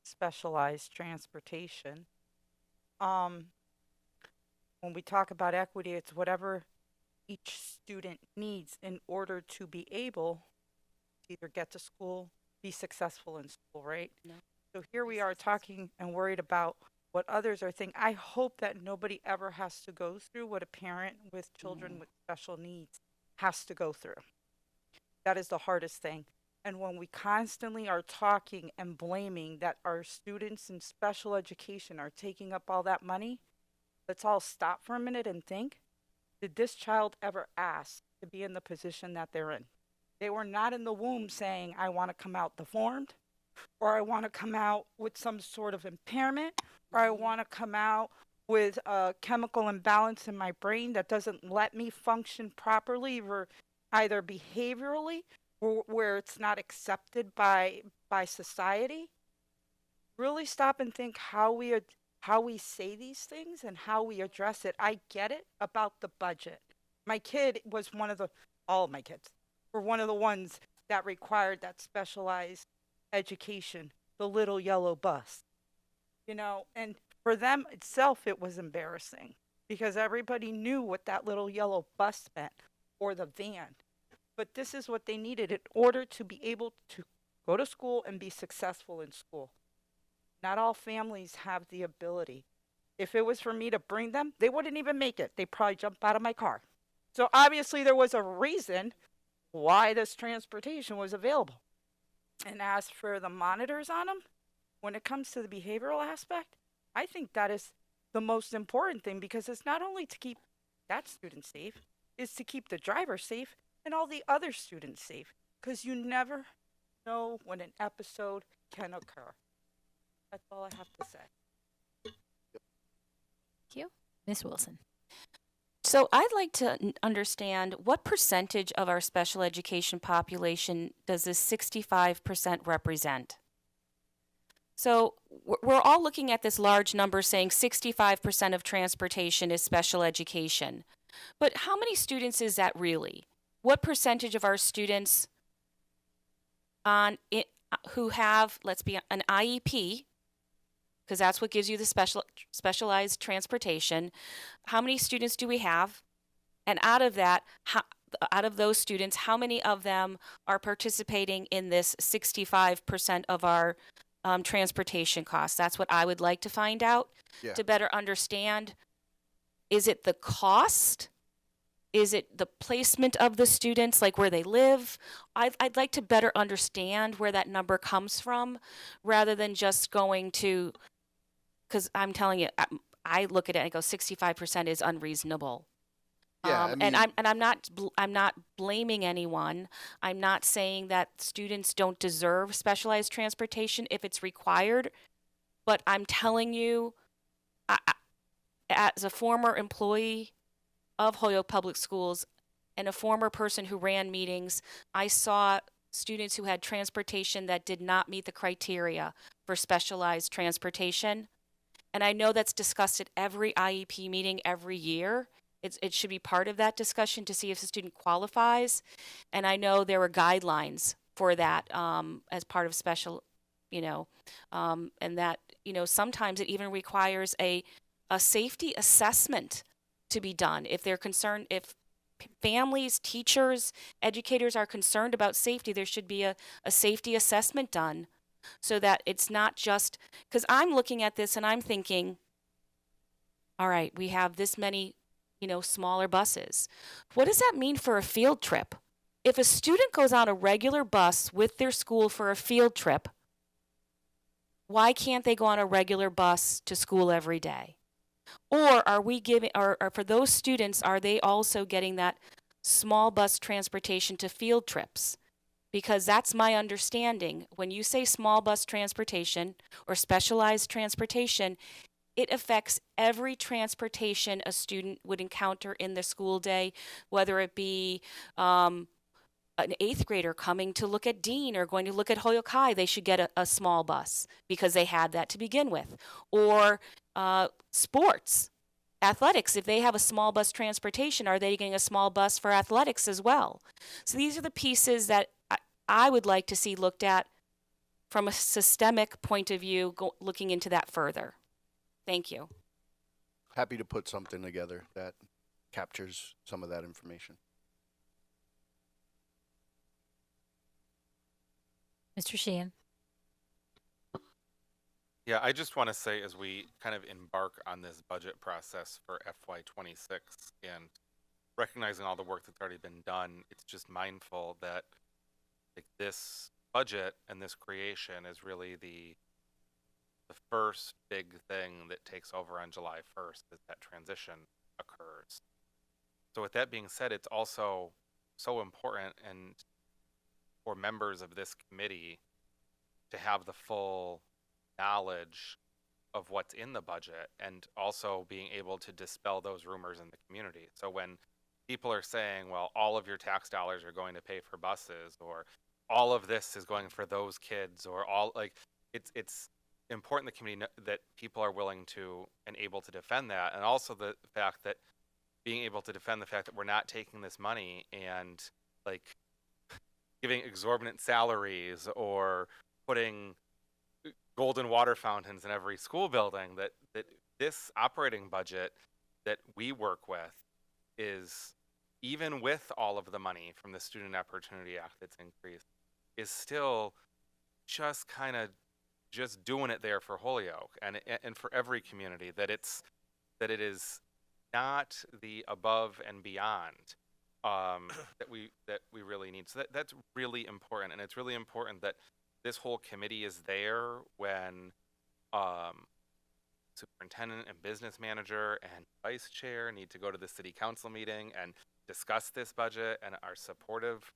specialized transportation, when we talk about equity, it's whatever each student needs in order to be able to either get to school, be successful in school, right? No. So here we are talking and worried about what others are thinking. I hope that nobody ever has to go through what a parent with children with special needs has to go through. That is the hardest thing. And when we constantly are talking and blaming that our students in special education are taking up all that money, let's all stop for a minute and think, did this child ever ask to be in the position that they're in? They were not in the womb saying, I want to come out deformed, or I want to come out with some sort of impairment, or I want to come out with a chemical imbalance in my brain that doesn't let me function properly, or either behaviorally, or where it's not accepted by society. Really stop and think how we say these things and how we address it. I get it about the budget. My kid was all my kids were one of the ones that required that specialized education, the little yellow bus. And for them itself, it was embarrassing because everybody knew what that little yellow bus meant or the van. But this is what they needed in order to be able to go to school and be successful in school. Not all families have the ability. If it was for me to bring them, they wouldn't even make it. They'd probably jump out of my car. So obviously there was a reason why this transportation was available. And as for the monitors on them, when it comes to the behavioral aspect, I think that is the most important thing because it's not only to keep that student safe, it's to keep the driver safe and all the other students safe because you never know when an episode can occur. That's all I have to say. Thank you. Ms. Wilson. So I'd like to understand what percentage of our special education population does this 65% represent? So we're all looking at this large number saying 65% of transportation is special education. But how many students is that really? What percentage of our students on it, who have, let's be an IEP, because that's what gives you the specialized transportation. How many students do we have? And out of that, out of those students, how many of them are participating in this 65% of our transportation costs? That's what I would like to find out to better understand. Is it the cost? Is it the placement of the students, like where they live? I'd like to better understand where that number comes from rather than just going to, because I'm telling you, I look at it and go 65% is unreasonable. Yeah, And I'm not blaming anyone. I'm not saying that students don't deserve specialized transportation if it's required, but I'm telling you, as a former employee of Holyoke Public Schools and a former person who ran meetings, I saw students who had transportation that did not meet the criteria for specialized transportation. And I know that's discussed at every IEP meeting every year. It should be part of that discussion to see if the student qualifies. And I know there were guidelines for that as part of special, and that, sometimes it even requires a safety assessment to be done. If they're concerned, if families, teachers, educators are concerned about safety, there should be a safety assessment done so that it's not just, because I'm looking at this and I'm thinking, all right, we have this many, smaller buses. What does that mean for a field trip? If a student goes on a regular bus with their school for a field trip, why can't they go on a regular bus to school every day? Or are we giving, or for those students, are they also getting that small bus transportation to field trips? Because that's my understanding. When you say small bus transportation or specialized transportation, it affects every transportation a student would encounter in the school day, whether it be an 8th grader coming to look at Dean or going to look at Holyoke High, they should get a small bus because they had that to begin with. Or sports, athletics, if they have a small bus transportation, are they getting a small bus for athletics as well? So these are the pieces that I would like to see looked at from a systemic point of view, looking into that further. Thank you. Happy to put something together that captures some of that information. Mr. Sheehan. Yeah, I just want to say as we kind of embark on this budget process for FY26 and recognizing all the work that's already been done, it's just mindful that like this budget and this creation is really the first big thing that takes over on July 1st as that transition occurs. So with that being said, it's also so important and for members of this committee to have the full knowledge of what's in the budget and also being able to dispel those rumors in the community. So when people are saying, well, all of your tax dollars are going to pay for buses or all of this is going for those kids or all it's important the community that people are willing to and able to defend that, and also the fact that being able to defend the fact that we're not taking this money and like giving exorbitant salaries or putting golden water fountains in every school building, that this operating budget that we work with is, even with all of the money from the Student Opportunity Act that's increased, is still just kind of just doing it there for Holyoke and for every community, that it is not the above and beyond that we really need. So that's really important, and it's really important that this whole committee is there when superintendent and business manager and vice chair need to go to the city council meeting and discuss this budget and are supportive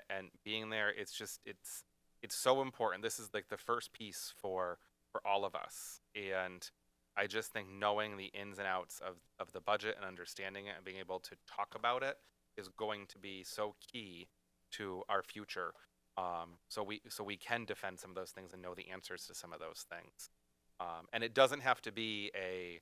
and being there. It's just it's so important. This is like the first piece for all of us, and I just think knowing the ins and outs of the budget and understanding it and being able to talk about it is going to be so key to our future. So we can defend some of those things and know the answers to some of those things. And it doesn't have to be a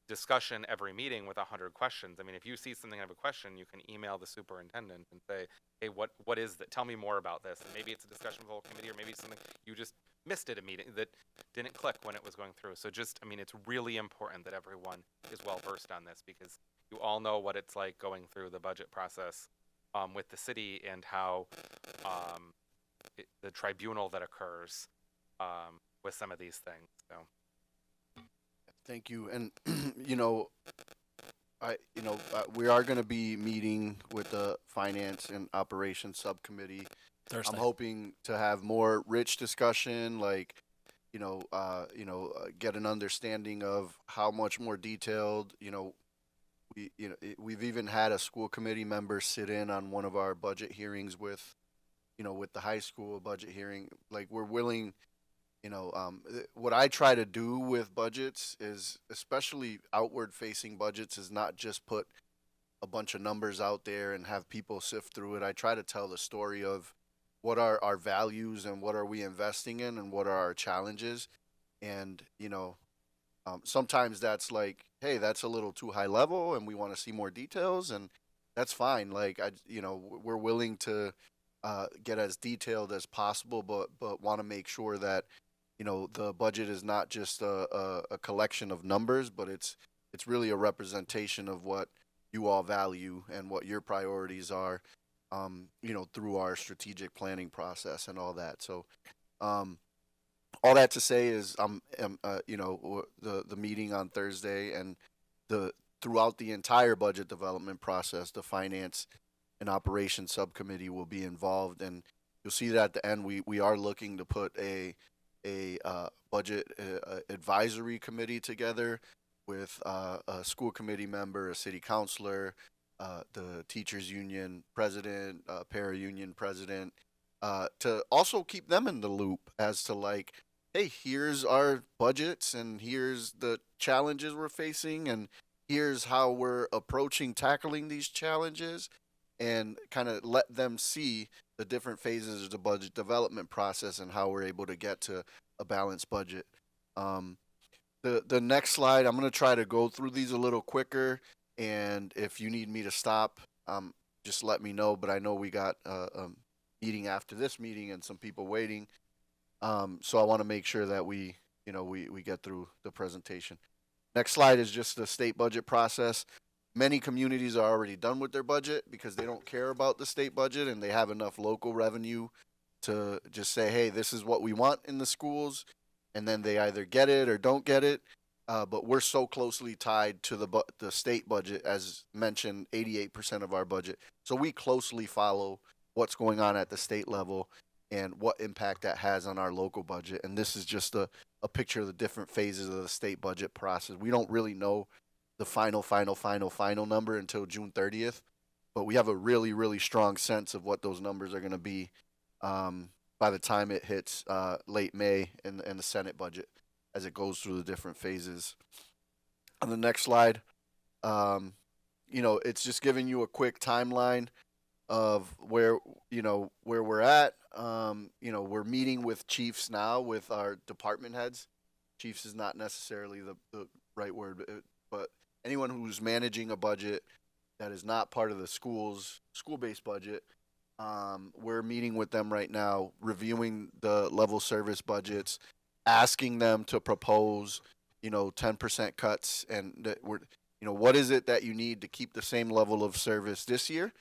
discussion every meeting with 100 questions. I mean, if you see something and have a question, you can email the superintendent and say, hey, what is that? Tell me more about this. And maybe it's a discussion with the whole committee, or maybe it's something you just missed at a meeting that didn't click when it was going through. So I mean, it's really important that everyone is well versed on this, because you all know what it's like going through the budget process with the city, and how the tribunal that occurs with some of these things. So. Thank you. And we are going to be meeting with the Finance and Operations Subcommittee. Thursday. I'm hoping to have more rich discussion, like get an understanding of how much more detailed. We've even had a school committee member sit in on one of our budget hearings with the high school budget hearing. Like, we're willing. What I try to do with budgets is, especially outward facing budgets, is not just put a bunch of numbers out there and have people sift through it. I try to tell the story of what are our values and what are we investing in and what are our challenges. And, sometimes that's like, hey, that's a little too high level and we want to see more details, and that's fine. Like, we're willing to get as detailed as possible, but want to make sure that the budget is not just a collection of numbers, but it's really a representation of what you all value and what your priorities are, through our strategic planning process and all that. So, all that to say is, the meeting on Thursday and throughout the entire budget development process, the Finance and Operations Subcommittee will be involved, and you'll see that at the end we are looking to put a budget advisory committee together with a school committee member, a city councilor, the teachers union president, para union president, to also keep them in the loop as to, like, hey, here's our budgets and here's the challenges we're facing and here's how we're approaching tackling these challenges, and kind of let them see the different phases of the budget development process and how we're able to get to a balanced budget. The next slide, I'm going to try to go through these a little quicker, and if you need me to stop, just let me know. But I know we got a meeting after this meeting and some people waiting, so I want to make sure that we get through the presentation. Next slide is just the state budget process. Many communities are already done with their budget because they don't care about the state budget and they have enough local revenue to just say, hey, this is what we want in the schools, and then they either get it or don't get it. But we're so closely tied to the state budget, as mentioned, 88% of our budget. So we closely follow what's going on at the state level and what impact that has on our local budget. And this is just a picture of the different phases of the state budget process. We don't really know the final number until June 30th, but we have a really, really strong sense of what those numbers are going to be by the time it hits late May in the Senate budget, as it goes through the different phases. On the next slide, it's just giving you a quick timeline of where we're at. We're meeting with chiefs now with our department heads. Chiefs is not necessarily the right word, but anyone who's managing a budget that is not part of the school-based budget. We're meeting with them right now, reviewing the level service budgets, asking them to propose, 10% cuts, and what is it that you need to keep the same level of service this year?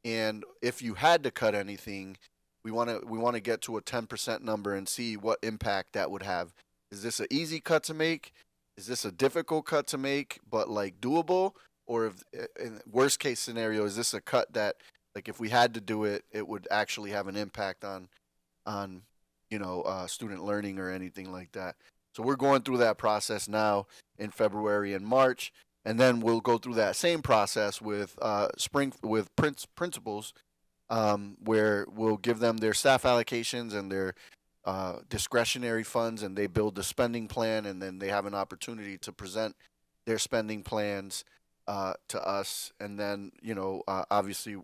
And if you had to cut anything, we want to get to a 10% number and see what impact that would have. Is this an easy cut to make? Is this a difficult cut to make, but like doable? Or if, in worst case scenario, is this a cut that, like, if we had to do it, it would actually have an impact on student learning or anything like that. So we're going through that process now in February and March, and then we'll go through that same process with principals, where we'll give them their staff allocations and their discretionary funds, and they build the spending plan, and then they have an opportunity to present their spending plans to us, and then obviously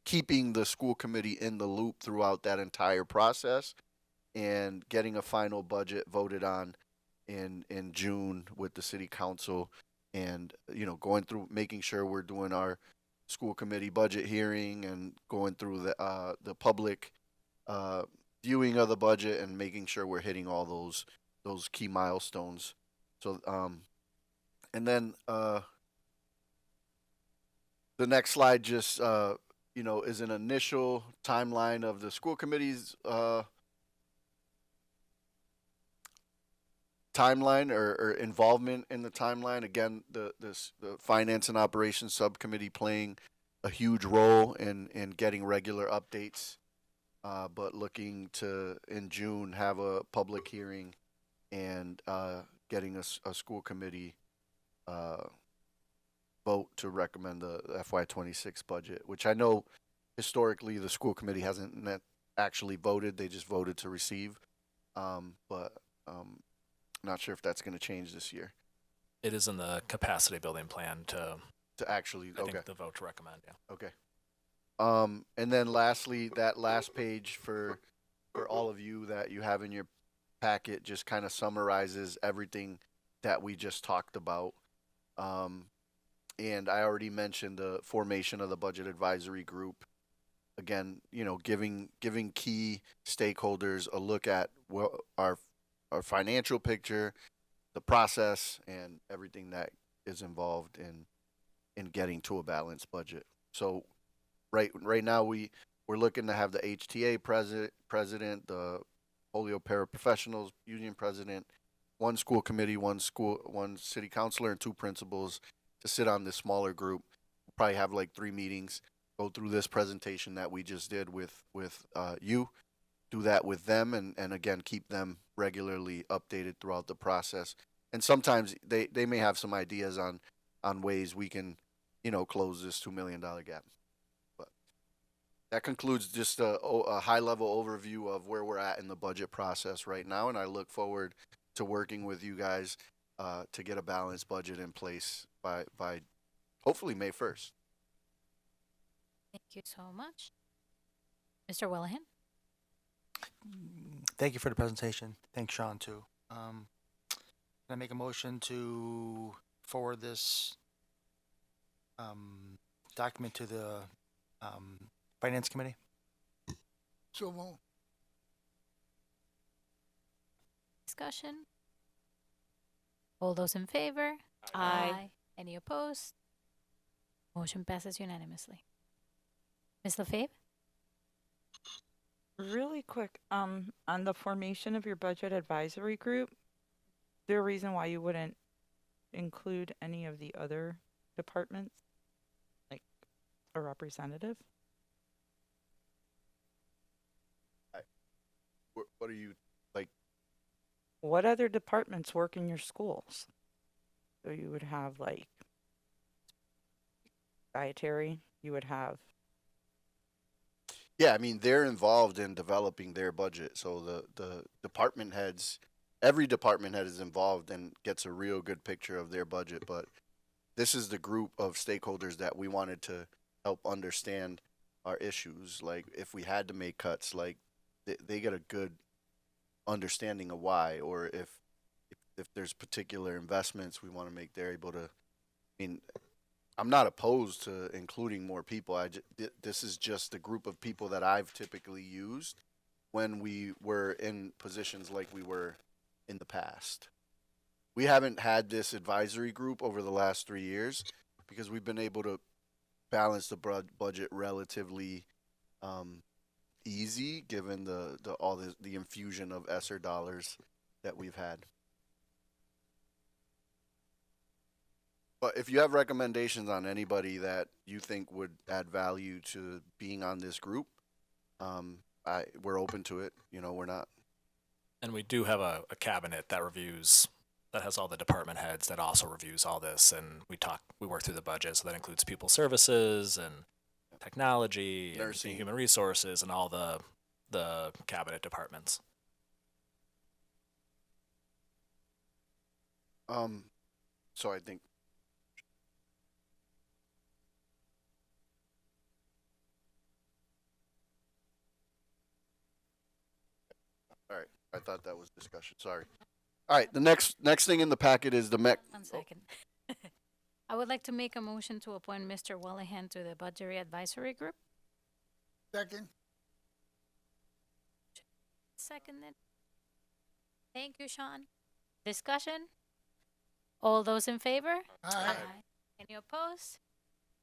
keeping the school committee in the loop throughout that entire process, and getting a final budget voted on in June with the city council, and going through making sure we're doing our school committee budget hearing and going through the public viewing of the budget and making sure we're hitting all those key milestones. So and then the next slide just is an initial timeline of the school committee's timeline or involvement in the timeline. Again, the finance and operations subcommittee playing a huge role in getting regular updates, but looking to in June have a public hearing and getting a school committee vote to recommend the FY26 budget, which I know historically the school committee hasn't actually voted. They just voted to receive, but not sure if that's going to change this year. It is in the capacity building plan to actually, I okay. think the vote to recommend. Yeah. Okay. And then lastly, that last page for all of you that you have in your packet just kind of summarizes everything that we just talked about. And I already mentioned the formation of the budget advisory group. Again, giving key stakeholders a look at what our financial picture, the process, and everything that is involved in getting to a balanced budget. So right now we're looking to have the HTA president, the Polio Paraprofessionals Union president, one school committee, one city councilor, and two principals to sit on this smaller group. We'll probably have like 3 meetings, go through this presentation that we just did with you, do that with them, and again keep them regularly updated throughout the process. And sometimes they may have some ideas on ways we can close this $2 million gap. But that concludes just a high level overview of where we're at in the budget process right now, and I look forward to working with you guys to get a balanced budget in place by hopefully May 1st. Thank you so much. Mr. Willihan? Thank you for the presentation. Thanks, Sean, too. Can I make a motion to forward this document to the Finance Committee? So moved. Discussion? All those in favor? Aye. Any opposed? Motion passes unanimously. Ms. Lefebvre? Really quick, on the formation of your budget advisory group, is there a reason why you wouldn't include any of the other departments, like a representative? What are you like? What other departments work in your schools? So you would have like dietary, you would have. Yeah, I mean, they're involved in developing their budget. So the department heads, every department head is involved and gets a real good picture of their budget. But this is the group of stakeholders that we wanted to help understand our issues. Like if we had to make cuts, like they get a good understanding of why, or if there's particular investments we want to make, they're able to. I mean, I'm not opposed to including more people. This is just the group of people that I've typically used when we were in positions like we were in the past. We haven't had this advisory group over the last 3 years because we've been able to balance the budget relatively easy given the infusion of ESSER dollars that we've had. But if you have recommendations on anybody that you think would add value to being on this group, we're open to it. We're not And we do have a cabinet that reviews, that has all the department heads that also reviews all this. And we work through the budget. So that includes people services and technology, and Nursing. human resources, and all the cabinet departments. So I think all right. I thought that was discussion. Sorry. All right. The next thing in the packet is the MEC. 1 second. I would like to make a motion to appoint Mr. Willihan to the Budgetary Advisory Group. Second. Seconded. Thank you, Sean. Discussion? All those in favor? Aye. Any opposed?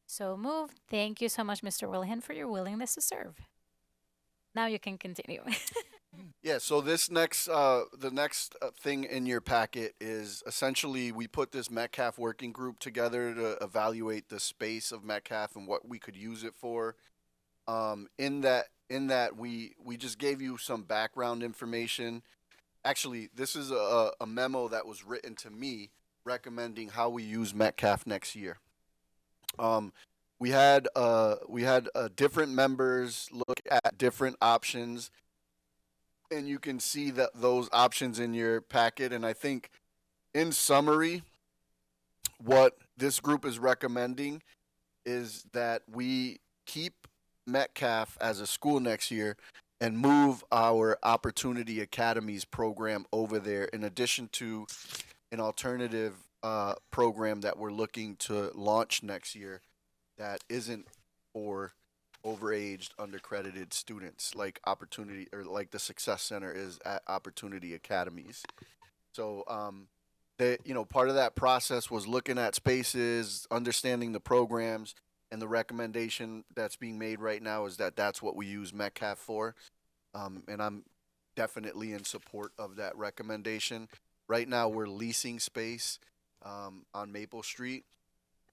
So moved. Thank you so much, Mr. Willihan, for your willingness to serve. Now you can continue. Yeah, so this the next thing in your packet is essentially we put this Metcalf working group together to evaluate the space of Metcalf and what we could use it for. In that we just gave you some background information. Actually, this is a memo that was written to me recommending how we use Metcalf next year. We had different members look at different options, and you can see that those options in your packet. And I think, in summary, what this group is recommending is that we keep Metcalf as a school next year and move our Opportunity Academies program over there, in addition to an alternative program that we're looking to launch next year that isn't for overaged, undercredited students, like Opportunity, or like the Success Center is at Opportunity Academies. So, part of that process was looking at spaces, understanding the programs, and the recommendation that's being made right now is that that's what we use Metcalf for. And I'm definitely in support of that recommendation. Right now, we're leasing space on Maple Street,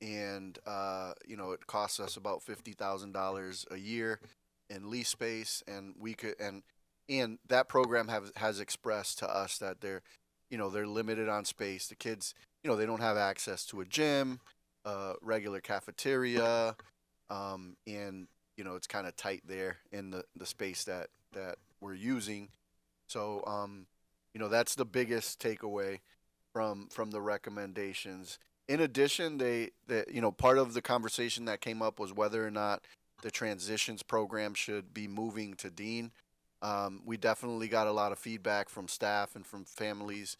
and it costs us about $50,000 a year in lease space, and we could and that program has expressed to us that they're limited on space. The kids, they don't have access to a gym, regular cafeteria, and it's kind of tight there in the space that we're using. So that's the biggest takeaway from the recommendations. In addition, part of the conversation that came up was whether or not the transitions program should be moving to Dean. We definitely got a lot of feedback from staff and from families,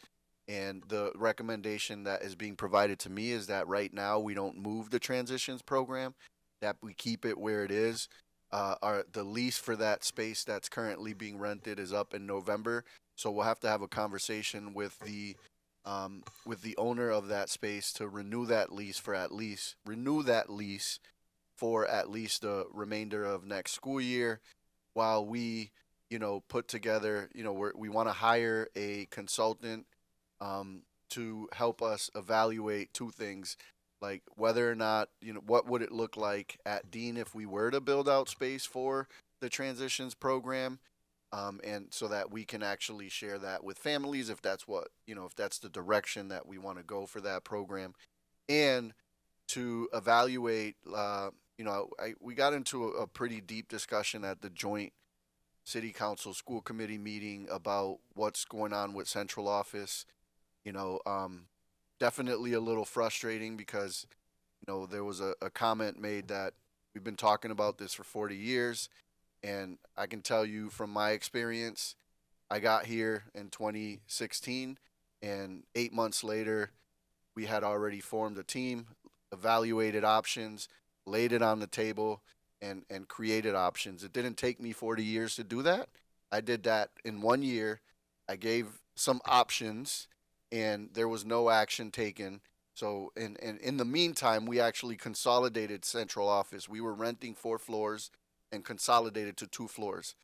and the recommendation that is being provided to me is that right now we don't move the transitions program, that we keep it where it is. The lease for that space that's currently being rented is up in November, so we'll have to have a conversation with the owner of that space to renew that lease for at least the remainder of next school year, while we put together, we want to hire a consultant to help us evaluate two things, like whether or not, what would it look like at Dean if we were to build out space for the transitions program, and so that we can actually share that with families if that's if that's the direction that we want to go for that program, and to evaluate, we got into a pretty deep discussion at the joint city council school committee meeting about what's going on with central office. Definitely a little frustrating because, there was a comment made that we've been talking about this for 40 years. And I can tell you from my experience, I got here in 2016, and 8 months later, we had already formed a team, evaluated options, laid it on the table, and created options. It didn't take me 40 years to do that. I did that in 1 year. I gave some options, and there was no action taken. So in the meantime, we actually consolidated central office. We were renting 4 floors and consolidated to 2 floors.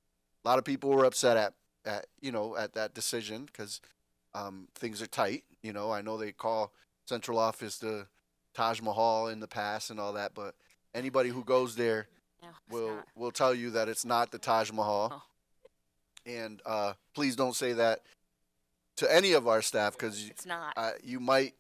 A lot of people were upset at that decision because things are tight. I know they call central office the Taj Mahal in the past and all that, but anybody who goes there will tell you that it's not the Taj Mahal. And please don't say that to any of our staff because It's not. you might.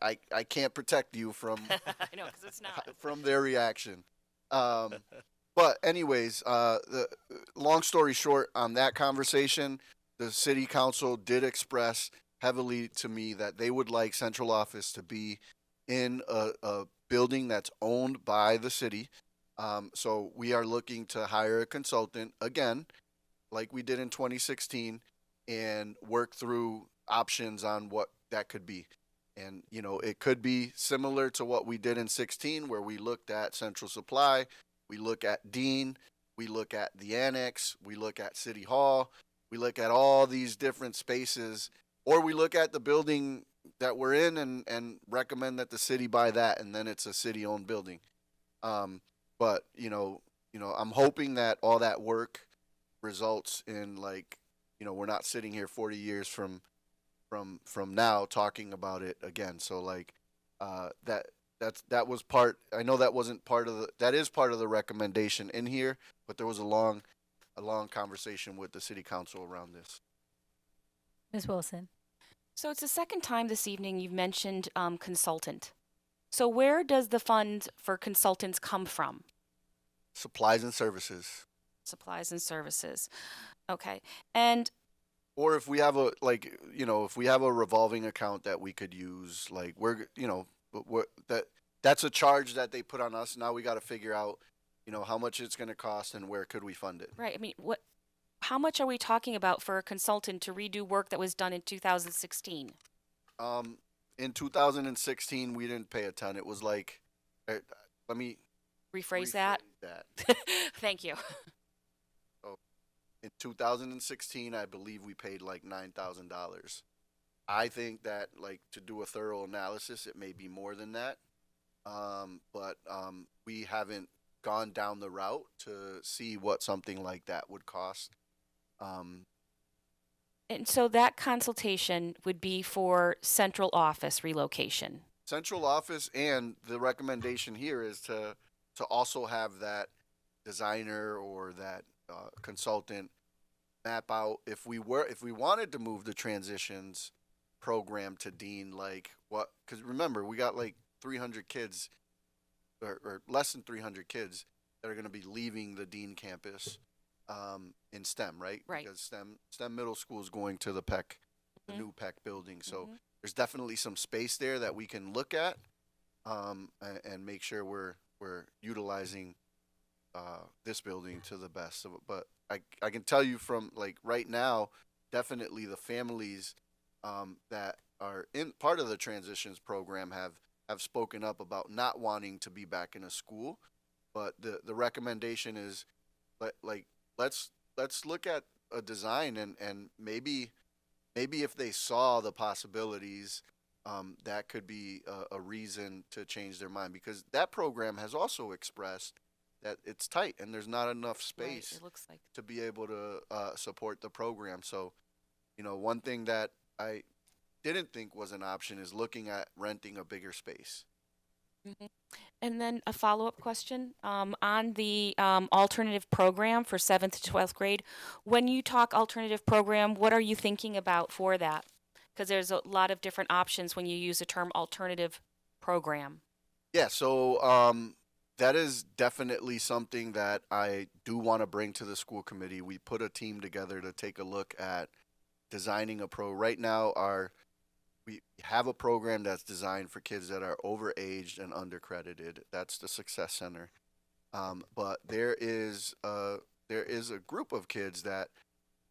I can't protect you from I know, because it's not. from their reaction. But anyways, the long story short, on that conversation, the city council did express heavily to me that they would like central office to be in a building that's owned by the city. So we are looking to hire a consultant again, like we did in 2016, and work through options on what that could be. And, you know, it could be similar to what we did in 16, where we looked at Central Supply, we look at Dean, we look at the Annex, we look at City Hall, we look at all these different spaces, or we look at the building that we're in and recommend that the city buy that, and then it's a city-owned building. But, you know, I'm hoping that all that work results in, like, you know, we're not sitting here 40 years from now talking about it again. So like that was part. I know that wasn't part of that is part of the recommendation in here, but there was a long conversation with the city council around this. Ms. Wilson. So it's the second time this evening you've mentioned consultant. So where does the fund for consultants come from? Supplies and services. Supplies and services. Okay. And Or if we have if we have a revolving account that we could use, like that's a charge that they put on us. Now we got to figure out, you know, how much it's going to cost and where could we fund it. right, I mean, how much are we talking about for a consultant to redo work that was done in 2016? In 2016, we didn't pay a ton. It was like, let me Rephrase that. that. Thank you. In 2016, I believe we paid like $9,000. I think that, like, to do a thorough analysis, it may be more than that. But we haven't gone down the route to see what something like that would cost. And so that consultation would be for central office relocation. Central office, and the recommendation here is to also have that designer or that consultant map out if we wanted to move the transitions program to Dean, like what, because remember we got like 300 kids or less than 300 kids that are going to be leaving the Dean campus in STEM, right? Right. Because STEM middle school is going to the PEC, the new PEC building. So there's definitely some space there that we can look at and make sure we're utilizing this building to the best of it. But I can tell you from like right now, definitely the families that are in part of the transitions program have spoken up about not wanting to be back in a school. But the recommendation is let's look at a design and maybe if they saw the possibilities, that could be a reason to change their mind, because that program has also expressed that it's tight and there's not enough space Right, it looks like. to be able to support the program. So, you know, one thing that I didn't think was an option is looking at renting a bigger space. And then a follow-up question on the alternative program for 7th to 12th grade. When you talk alternative program, what are you thinking about for that? Because there's a lot of different options when you use the term alternative program. Yeah, so that is definitely something that I do want to bring to the school committee. We put a team together to take a look at designing a right now we have a program that's designed for kids that are overaged and undercredited. That's the Success Center. But there is a group of kids that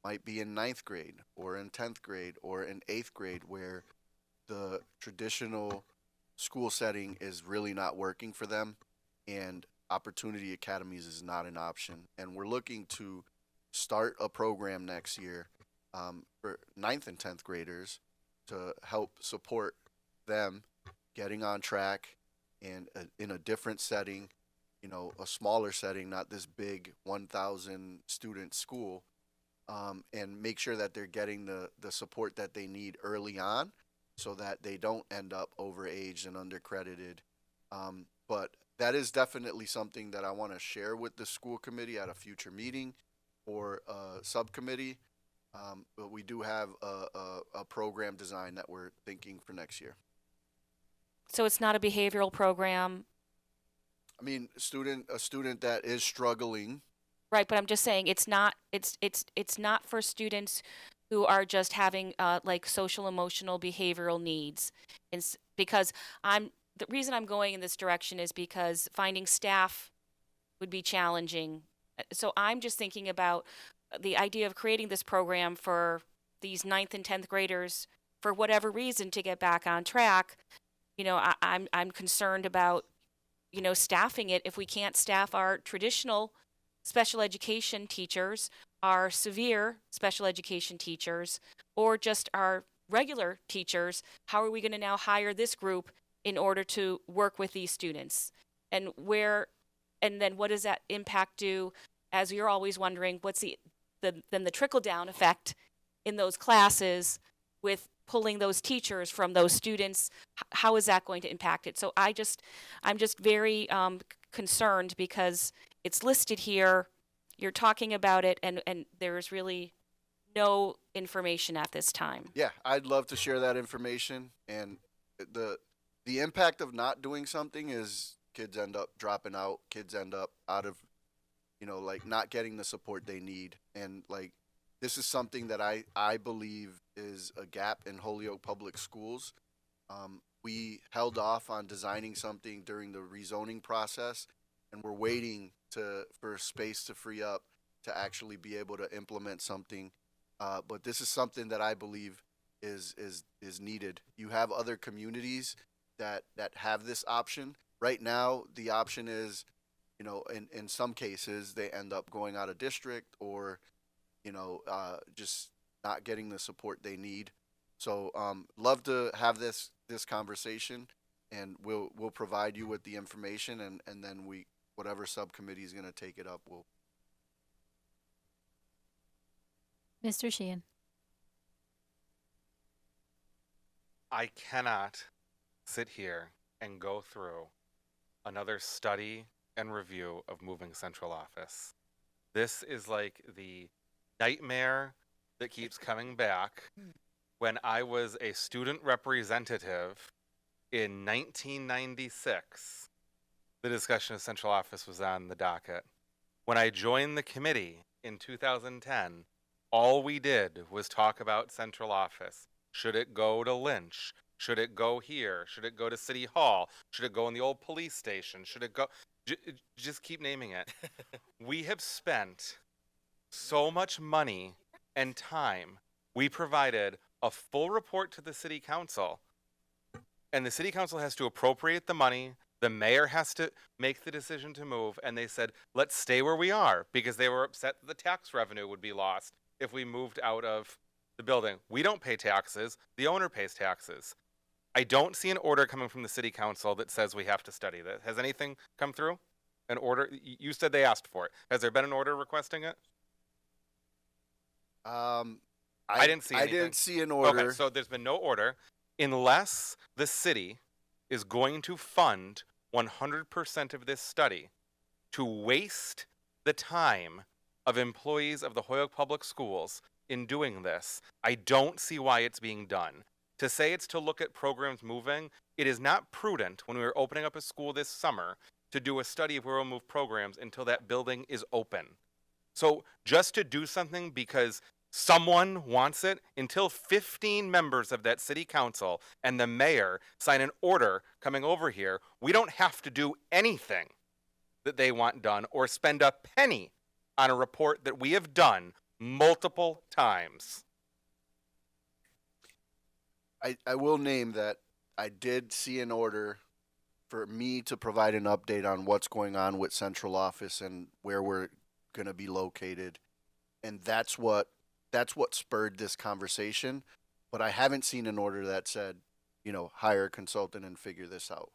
might be in 9th grade or in 10th grade or in 8th grade where the traditional school setting is really not working for them, and Opportunity Academies is not an option. And we're looking to start a program next year for 9th and 10th graders to help support them getting on track and in a different setting, you know, a smaller setting, not this big 1,000 student school, and make sure that they're getting the support that they need early on so that they don't end up overaged and undercredited. But that is definitely something that I want to share with the school committee at a future meeting or a subcommittee. But we do have a program design that we're thinking for next year. So it's not a behavioral program, I mean, a student that is struggling. right? But I'm just saying it's not for students who are just having like social, emotional, behavioral needs. Because the reason I'm going in this direction is because finding staff would be challenging. So I'm just thinking about the idea of creating this program for these 9th and 10th graders for whatever reason to get back on track. You know, I'm concerned about, you know, staffing it. If we can't staff our traditional special education teachers, our severe special education teachers, or just our regular teachers, how are we going to now hire this group in order to work with these students? And then what does that impact do, as you're always wondering, what's the trickle down effect in those classes with pulling those teachers from those students? How is that going to impact it? So I'm just very concerned because it's listed here, you're talking about it, and there's really no information at this time. Yeah, I'd love to share that information. And the impact of not doing something is kids end up dropping out. Kids end up out of, like not getting the support they need. And like, this is something that I believe is a gap in Holyoke Public Schools. We held off on designing something during the rezoning process, and we're waiting for space to free up to actually be able to implement something. But this is something that I believe is needed. You have other communities that have this option. Right now, the option is, in some cases, they end up going out of district or, just not getting the support they need. So, love to have this conversation, and we'll provide you with the information, and then whatever subcommittee is going to take it up, we'll. Mr. Sheehan. I cannot sit here and go through another study and review of moving central office. This is like the nightmare that keeps coming back. When I was a student representative in 1996, the discussion of central office was on the docket. When I joined the committee in 2010, all we did was talk about central office. Should it go to Lynch? Should it go here? Should it go to City Hall? Should it go in the old police station? Should it go? Just keep naming it. We have spent so much money and time. We provided a full report to the city council, and the city council has to appropriate the money. The mayor has to make the decision to move, and they said, let's stay where we are, because they were upset that the tax revenue would be lost if we moved out of the building. We don't pay taxes. The owner pays taxes. I don't see an order coming from the city council that says we have to study this. Has anything come through? An order? You said they asked for it. Has there been an order requesting it? I didn't see anything. I didn't see an order. Okay, so there's been no order unless the city is going to fund 100% of this study to waste the time of employees of the Holyoke Public Schools in doing this. I don't see why it's being done. To say it's to look at programs moving, it is not prudent when we are opening up a school this summer to do a study of where we'll move programs until that building is open. So just to do something because someone wants it, until 15 members of that city council and the mayor sign an order coming over here, we don't have to do anything that they want done or spend a penny on a report that we have done multiple times. I will name that I did see an order for me to provide an update on what's going on with central office and where we're going to be located. And that's what spurred this conversation. But I haven't seen an order that said, hire a consultant and figure this out.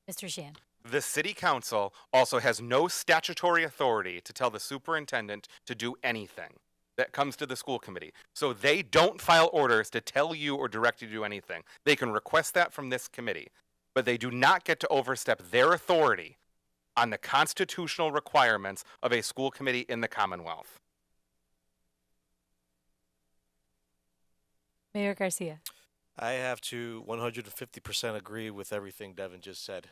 Mr. Sheehan. The city council also has no statutory authority to tell the superintendent to do anything that comes to the school committee. So they don't file orders to tell you or direct you to do anything. They can request that from this committee, but they do not get to overstep their authority on the constitutional requirements of a school committee in the Commonwealth. Mayor Garcia. I have to 150% agree with everything Devin just said.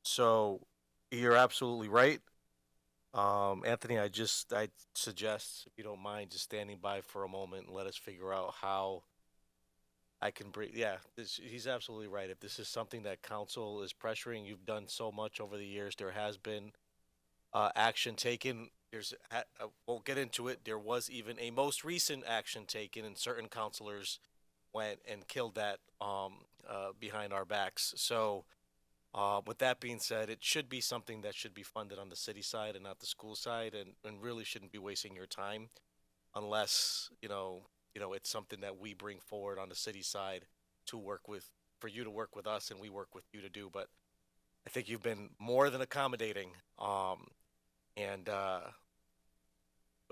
So you're absolutely right. Anthony, I suggest, if you don't mind, just standing by for a moment and let us figure out how I can bring. Yeah, he's absolutely right. If this is something that council is pressuring, you've done so much over the years. There has been action taken. Won't get into it. There was even a most recent action taken, and certain councilors went and killed that behind our backs. So, with that being said, it should be something that should be funded on the city side and not the school side, and really shouldn't be wasting your time unless it's something that we bring forward on the city side for you to work with us and we work with you to do. But I think you've been more than accommodating, and the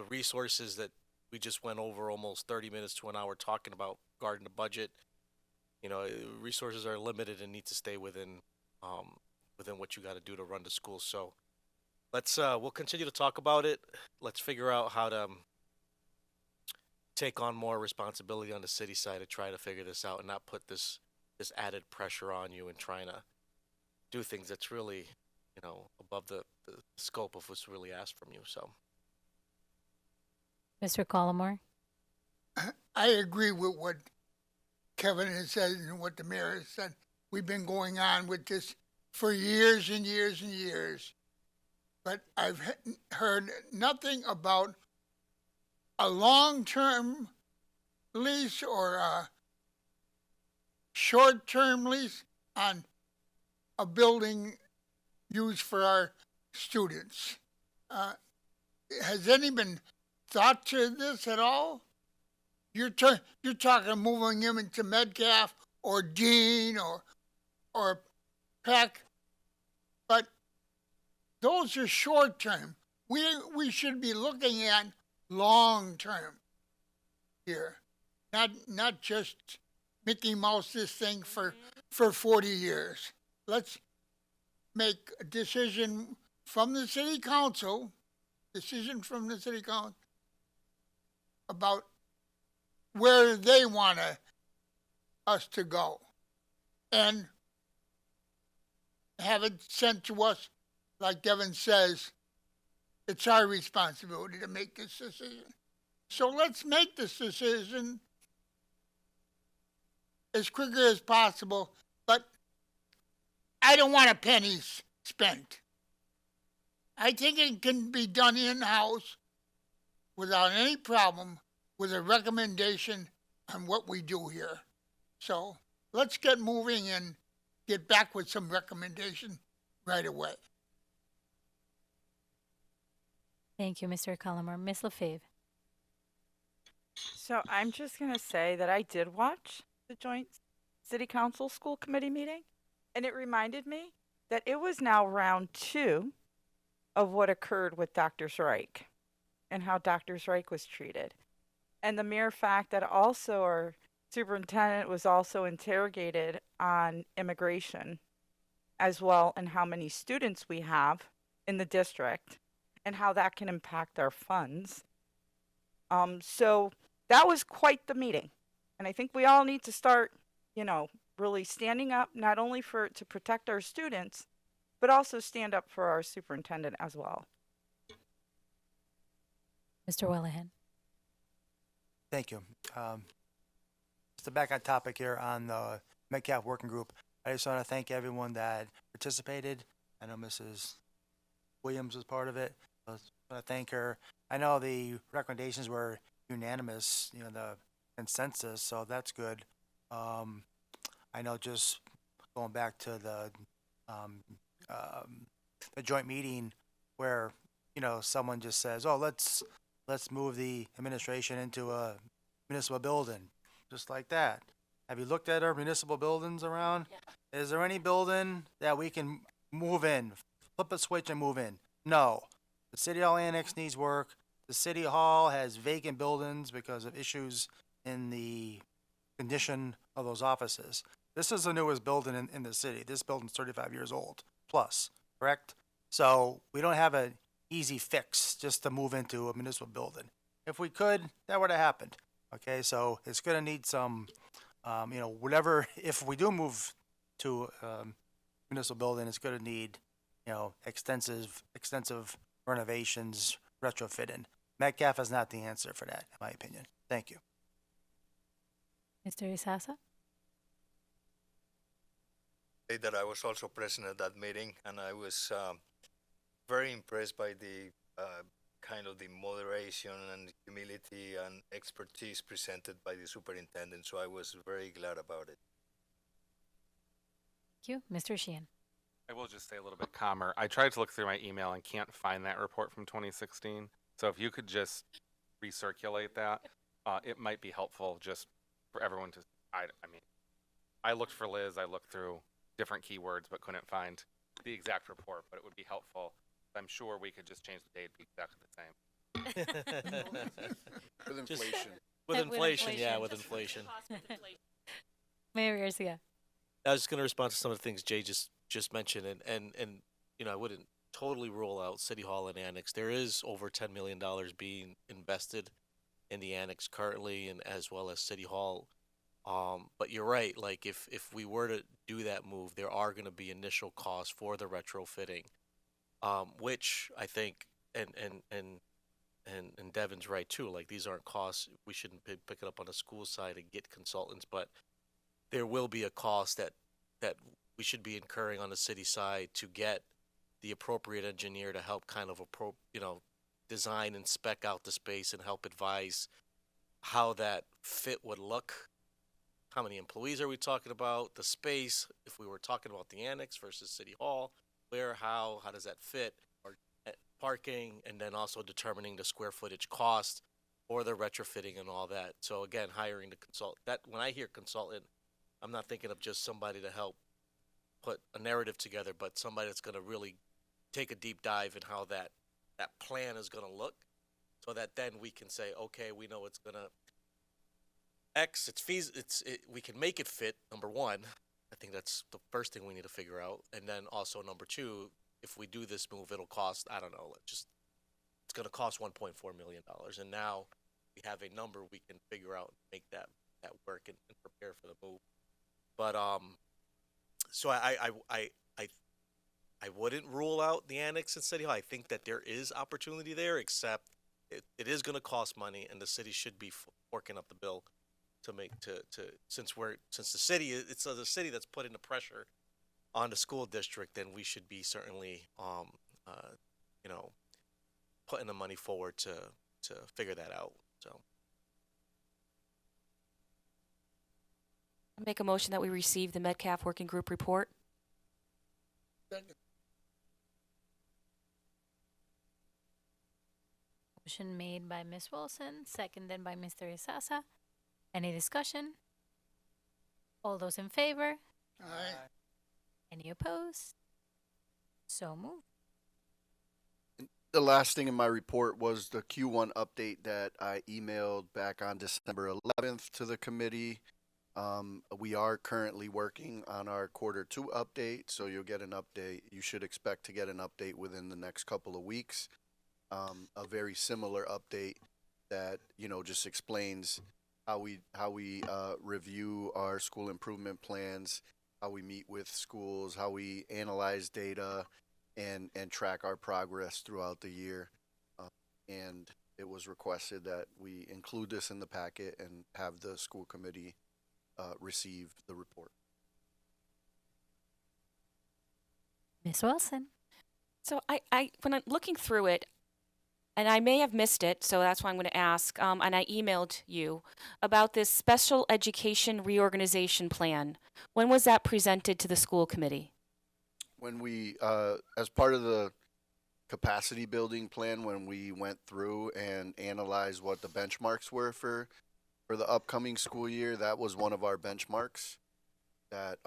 resources that we just went over almost 30 minutes to an hour talking about regarding the budget. Resources are limited and need to stay within what you got to do to run the school. So we'll continue to talk about it. Let's figure out how to take on more responsibility on the city side to try to figure this out and not put this added pressure on you and trying to do things that's really, above the scope of what's really asked from you. So. Mr. Collmore. I agree with what Kevin has said and what the mayor has said. We've been going on with this for years and years and years. But I've heard nothing about a long-term lease or a short-term lease on a building used for our students. Has any been thought to this at all? You're talking moving him into Metcalf or Dean or Peck, but those are short term. We should be looking at long term here, not just Mickey Mouse this thing for 40 years. Let's make a decision from the city council about where they want us to go and have it sent to us. Like Devin says, it's our responsibility to make this decision. So let's make this decision as quickly as possible, but I don't want a penny spent. I think it can be done in-house without any problem with a recommendation on what we do here. So let's get moving and get back with some recommendation right away. Thank you, Mr. Collmore. Ms. LaFave. So I'm just going to say that I did watch the joint city council school committee meeting, and it reminded me that it was now round 2 of what occurred with Dr. Zreich and how Dr. Zreich was treated. And the mere fact that also our superintendent was also interrogated on immigration as well, and how many students we have in the district and how that can impact our funds. So that was quite the meeting. And I think we all need to start, really standing up, not only to protect our students, but also stand up for our superintendent as well. Mr. Wellehen. Thank you. Just to back on topic here on the Metcalf Working Group, I just want to thank everyone that participated. I know Mrs. Williams was part of it. I want to thank her. I know the recommendations were unanimous, the consensus, so that's good. I know just going back to the joint meeting where, someone just says, oh, let's move the administration into a municipal building, just like that. Have you looked at our municipal buildings around? Yeah. Is there any building that we can move in, flip a switch and move in? No. The City Hall Annex needs work. The City Hall has vacant buildings because of issues in the condition of those offices. This is the newest building in the city. This building's 35 years old plus, correct? So we don't have an easy fix just to move into a municipal building. If we could, that would have happened. Okay, so it's going to need some, whatever, if we do move to municipal building, it's going to need, extensive renovations, retrofitting. Metcalf is not the answer for that, in my opinion. Thank you. Mr. Isasa? Say that I was also present at that meeting, and I was very impressed by the kind of the moderation and humility and expertise presented by the superintendent. So I was very glad about it. Thank you. Mr. Sheehan? I will just say a little bit calmer. I tried to look through my email and can't find that report from 2016. So if you could just recirculate that, it might be helpful just for everyone to. I mean, I looked for Liz. I looked through different keywords, but couldn't find the exact report. But it would be helpful. I'm sure we could just change the date, be exactly the same. With Just- inflation. With With inflation, yeah, inflation. with inflation. Mayor Garcia? I was just going to respond to some of the things Jay just mentioned, and I wouldn't totally rule out City Hall and Annex. There is over $10 million being invested in the Annex currently, and as well as City Hall. But you're right. Like if we were to do that move, there are going to be initial costs for the retrofitting, which I think and Devin's right too. Like these aren't costs we shouldn't pick it up on the school side and get consultants, but there will be a cost that we should be incurring on the city side to get the appropriate engineer to help kind of design and spec out the space and help advise how that fit would look. How many employees are we talking about? The space, if we were talking about the annex versus City Hall, where, how does that fit? Or parking, and then also determining the square footage cost or the retrofitting and all that. So again, hiring the consultant. That when I hear consultant, I'm not thinking of just somebody to help put a narrative together, but somebody that's going to really take a deep dive in how that plan is going to look, so that then we can say, okay, we know it's going to X. We can make it fit. Number one, I think that's the first thing we need to figure out, and then also number two, if we do this move, it'll cost, I don't know, it's going to cost $1.4 million, and now we have a number we can figure out and make that work and prepare for the move. But so I wouldn't rule out the annex in City Hall. I think that there is opportunity there, except it is going to cost money, and the city should be forking up the bill to since the city it's the city that's putting the pressure on the school district, then we should be certainly putting the money forward to figure that out. So I make a motion that we receive the Metcalf Working Group report. Motion made by Ms. Wilson, seconded by Mr. Isasa. Any discussion? All those in favor? Aye. Any opposed? So moved. The last thing in my report was the Q1 update that I emailed back on December 11th to the committee. We are currently working on our Q2 update, so you'll get an update. You should expect to get an update within the next couple of weeks. A very similar update that, just explains how we review our school improvement plans, how we meet with schools, how we analyze data, and track our progress throughout the year. And it was requested that we include this in the packet and have the school committee receive the report. Ms. Wilson? So I when I'm looking through it, and I may have missed it, so that's why I'm going to ask, and I emailed you about this special education reorganization plan. When was that presented to the school committee? When we, as part of the capacity building plan, when we went through and analyzed what the benchmarks were for the upcoming school year, that was one of our benchmarks that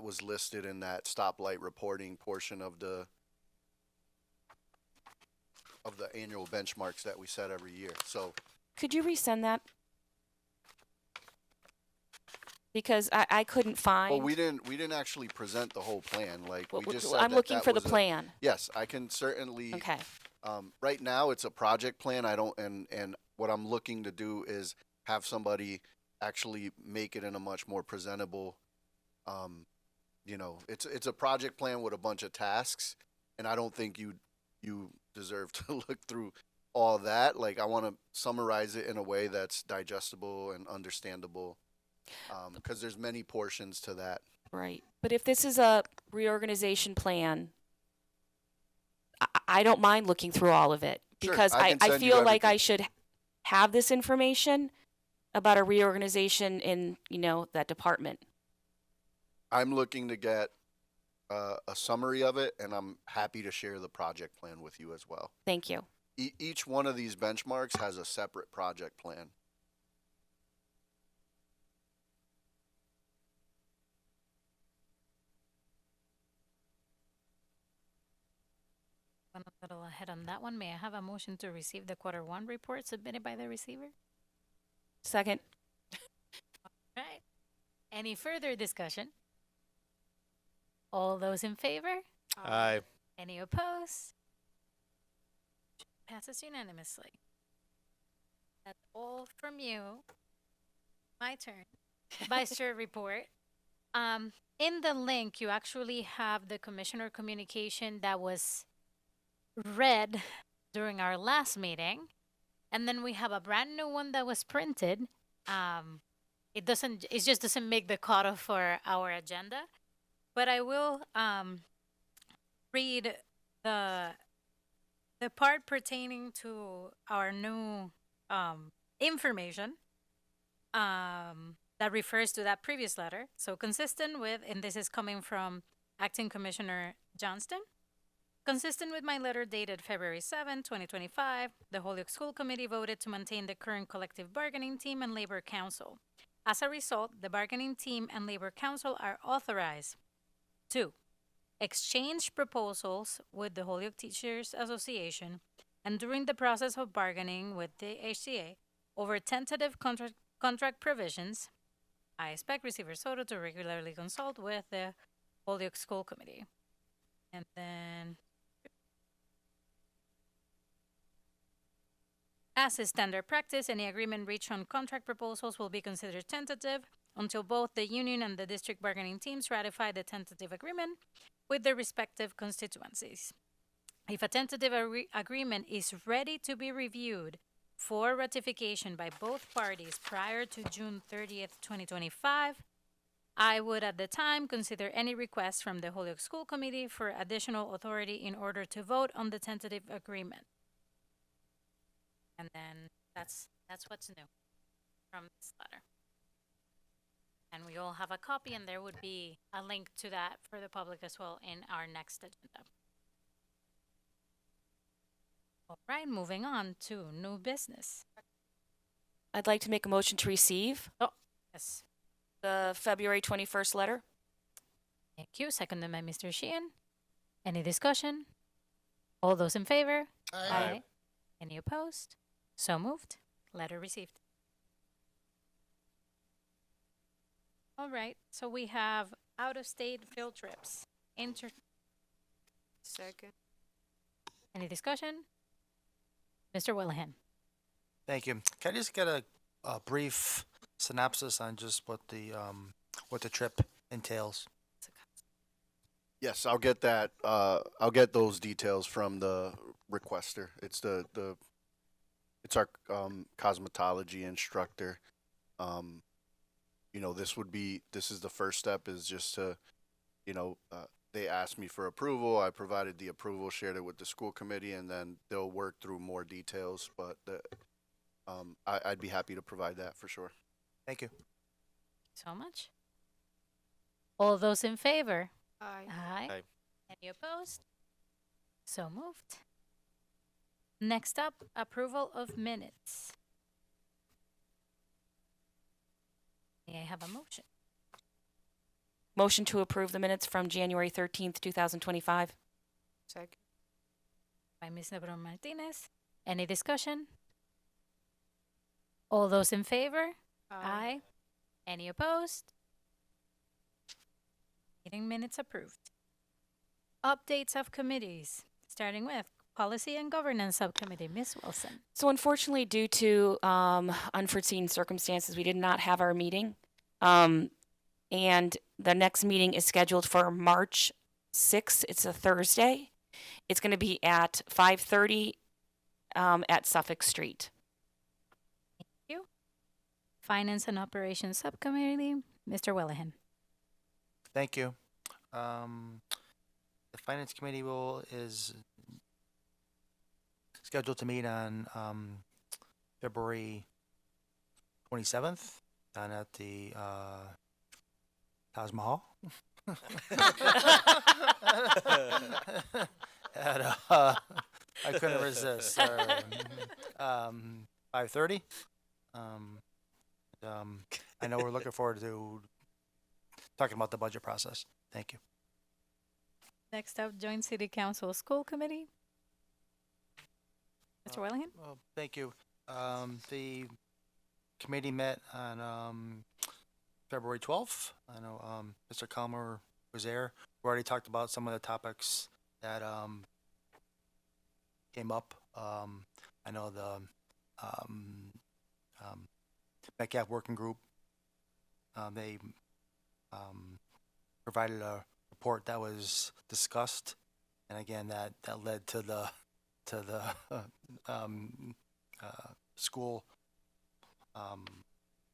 was listed in that stoplight reporting portion of the annual benchmarks that we set every year. So Could you resend that? Because I couldn't find. well, we didn't actually present the whole plan. Like we just said I'm that looking that for the was plan. Yes, I can certainly. Okay. Right now, it's a project plan. I don't, and what I'm looking to do is have somebody actually make it in a much more presentable, it's a project plan with a bunch of tasks, and I don't think you deserve to look through all that. Like, I want to summarize it in a way that's digestible and understandable, because there's many portions to that. Right. But if this is a reorganization plan, I don't mind looking through all of it Sure, because I can I send you feel like I everything. should have this information about a reorganization in, that department. I'm looking to get a summary of it, and I'm happy to share the project plan with you as well. Thank you. Each one of these benchmarks has a separate project plan. Went a little ahead on that one. May I have a motion to receive the quarter one report submitted by the receiver? Second. Right. Any further discussion? All those in favor? Aye. Any opposed? Passes unanimously. That's all from you. My turn. Vice Chair report. In the link, you actually have the commissioner communication that was read during our last meeting, and then we have a brand new one that was printed. It just doesn't make the cutoff for our agenda, but I will read the part pertaining to our new information that refers to that previous letter. So consistent with, and this is coming from Acting Commissioner Johnston, consistent with my letter dated February 7, 2025, the Holyoke School Committee voted to maintain the current collective bargaining team and labor council. As a result, the bargaining team and labor council are authorized to exchange proposals with the Holyoke Teachers Association, and during the process of bargaining with the HCA over tentative contract provisions, I expect Receiver Soto to regularly consult with the Holyoke School Committee. And then, as is standard practice, any agreement reached on contract proposals will be considered tentative until both the union and the district bargaining teams ratify the tentative agreement with their respective constituencies. If a tentative agreement is ready to be reviewed for ratification by both parties prior to June 30th, 2025, I would at the time consider any request from the Holyoke School Committee for additional authority in order to vote on the tentative agreement. And then that's what's new from this letter. And we all have a copy, and there would be a link to that for the public as well in our next agenda. All right, moving on to new business. I'd like to make a motion to receive Oh, yes. the February 21st letter. Thank you. Seconded by Mr. Sheehan. Any discussion? All those in favor? Aye. Any opposed? So moved. Letter received. All right, so we have out-of-state field trips. Second. Any discussion? Mr. Willihan. Thank you. Can I just get a brief synopsis on just what the trip entails? Yes, I'll get that. I'll get those details from the requester. It's it's our cosmetology instructor. This is the first step, is just to, they asked me for approval. I provided the approval, shared it with the school committee, and then they'll work through more details. But I'd be happy to provide that for sure. Thank you. So much. All those in favor? Aye. Aye. Aye. Any opposed? So moved. Next up, approval of minutes. May I have a motion? Motion to approve the minutes from January 13th, 2025. Second. By Ms. Lebron Martinez. Any discussion? All those in favor? Aye. Any opposed? Meeting minutes approved. Updates of committees, starting with Policy and Governance Subcommittee, Ms. Wilson. So unfortunately, due to unforeseen circumstances, we did not have our meeting. And the next meeting is scheduled for March 6th. It's a Thursday. It's going to be at 5:30 at Suffolk Street. Thank you. Finance and Operations Subcommittee, Mr. Wellahan. Thank you. The Finance Committee is scheduled to meet on February 27th down at the Taj Mahal. At, I couldn't resist. 5:30. I know we're looking forward to talking about the budget process. Thank you. Next up, Joint City Council School Committee. Mr. Wellahan. Well, thank you. The committee met on February 12th. I know Mr. Calmer was there. We already talked about some of the topics that came up. I know the Metcalf Working Group, they provided a report that was discussed, and again, that led to the school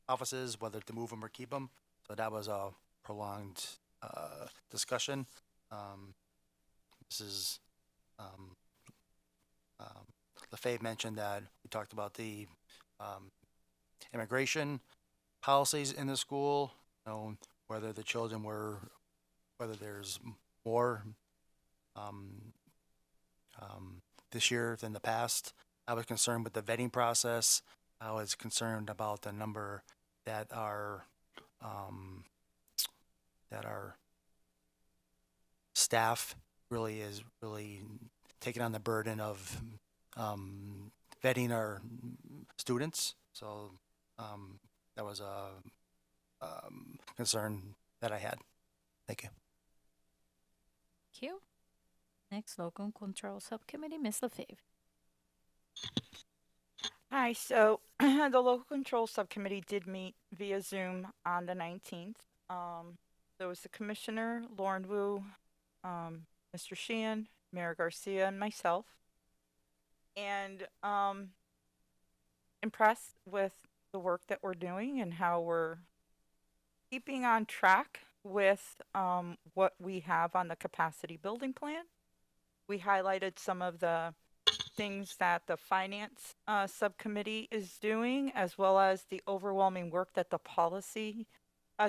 offices, whether to move them or keep them. So that was a prolonged discussion. Mrs. LaFave mentioned that we talked about the immigration policies in the school, whether the children whether there's more this year than the past. I was concerned with the vetting process. I was concerned about the number that our staff is really taking on the burden of vetting our students. So that was a concern that I had. Thank you. Thank you. Next, Local Control Subcommittee, Ms. LaFave. Hi, so the Local Control Subcommittee did meet via Zoom on the 19th. There was the Commissioner, Lauren Wu, Mr. Sheehan, Mayor Garcia, and myself. And impressed with the work that we're doing and how we're keeping on track with what we have on the capacity building plan. We highlighted some of the things that the finance subcommittee is doing, as well as the overwhelming work that the policy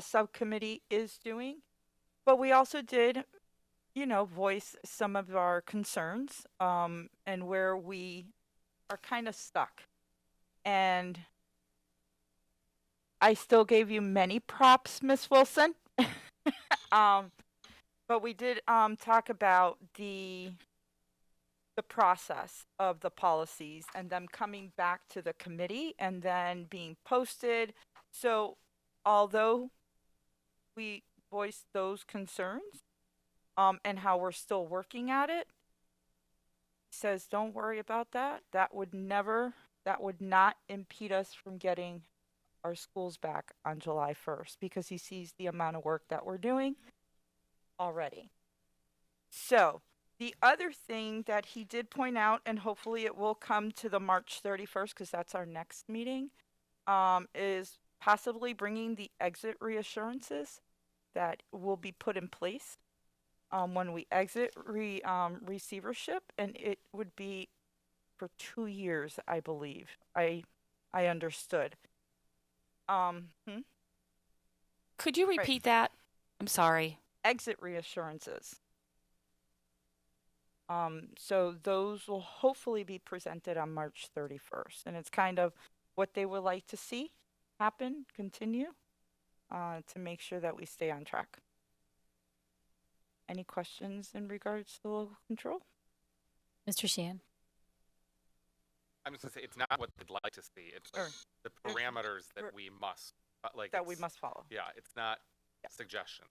subcommittee is doing. But we also did, voice some of our concerns and where we are kind of stuck. And I still gave you many props, Miss Wilson. But we did talk about the process of the policies and them coming back to the committee and then being posted. So although we voiced those concerns and how we're still working at it, he says don't worry about that. That would not impede us from getting our schools back on July 1st because he sees the amount of work that we're doing already. So the other thing that he did point out, and hopefully it will come to the March 31st because that's our next meeting, is possibly bringing the exit reassurances that will be put in place when we exit receivership, and it would be for 2 years, I believe. I understood. Could you repeat that? I'm sorry. Exit reassurances. So those will hopefully be presented on March 31st. And it's kind of what they would like to see happen, continue, to make sure that we stay on track. Any questions in regards to local control? Mr. Sheehan. I'm just gonna say it's not what they'd like to see. It's Sure. the parameters that we must That we must follow. Yeah, it's not Yeah. suggestion.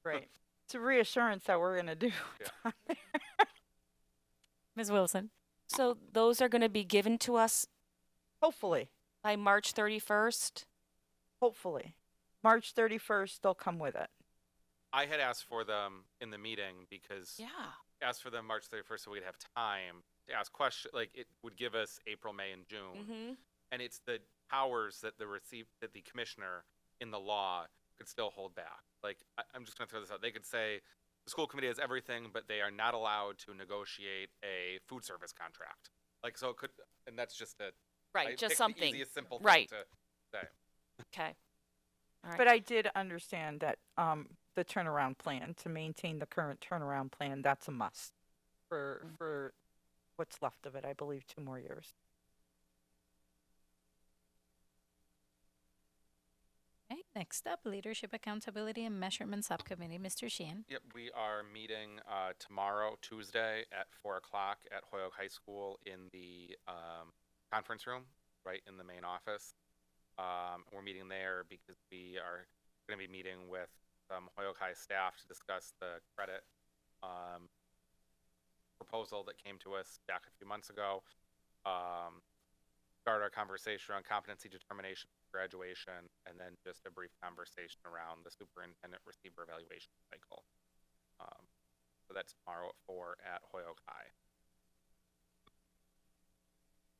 Right. It's a reassurance that we're going to do. Yeah. Ms. Wilson. So those are going to be given to us Hopefully, by March 31st? hopefully. March 31st, they'll come with it. I had asked for them in the meeting because Yeah. asked for them March 31st so we'd have time to ask questions. Like it would give us April, May, and June. Mm-hmm. And it's the powers that the commissioner in the law could still hold back. Like I'm just going to throw this out. They could say the school committee has everything, but they are not allowed to negotiate a food service contract. Like so it could, and that's just a Right, I just picked something. the easiest simple thing Right. to say. Okay. All right. But I did understand that the turnaround plan, to maintain the current turnaround plan, that's a must for what's left of it. I believe 2 more years. Okay, next up, Leadership Accountability and Measurement Subcommittee. Mr. Sheehan. Yep, we are meeting tomorrow, Tuesday, at 4 o'clock at Hoyoke High School in the conference room, right in the main office. We're meeting there because we are going to be meeting with some Hoyoke High staff to discuss the credit proposal that came to us back a few months ago. Start our conversation around competency determination, graduation, and then just a brief conversation around the superintendent receiver evaluation cycle. So that's tomorrow at 4 at Hoyoke High.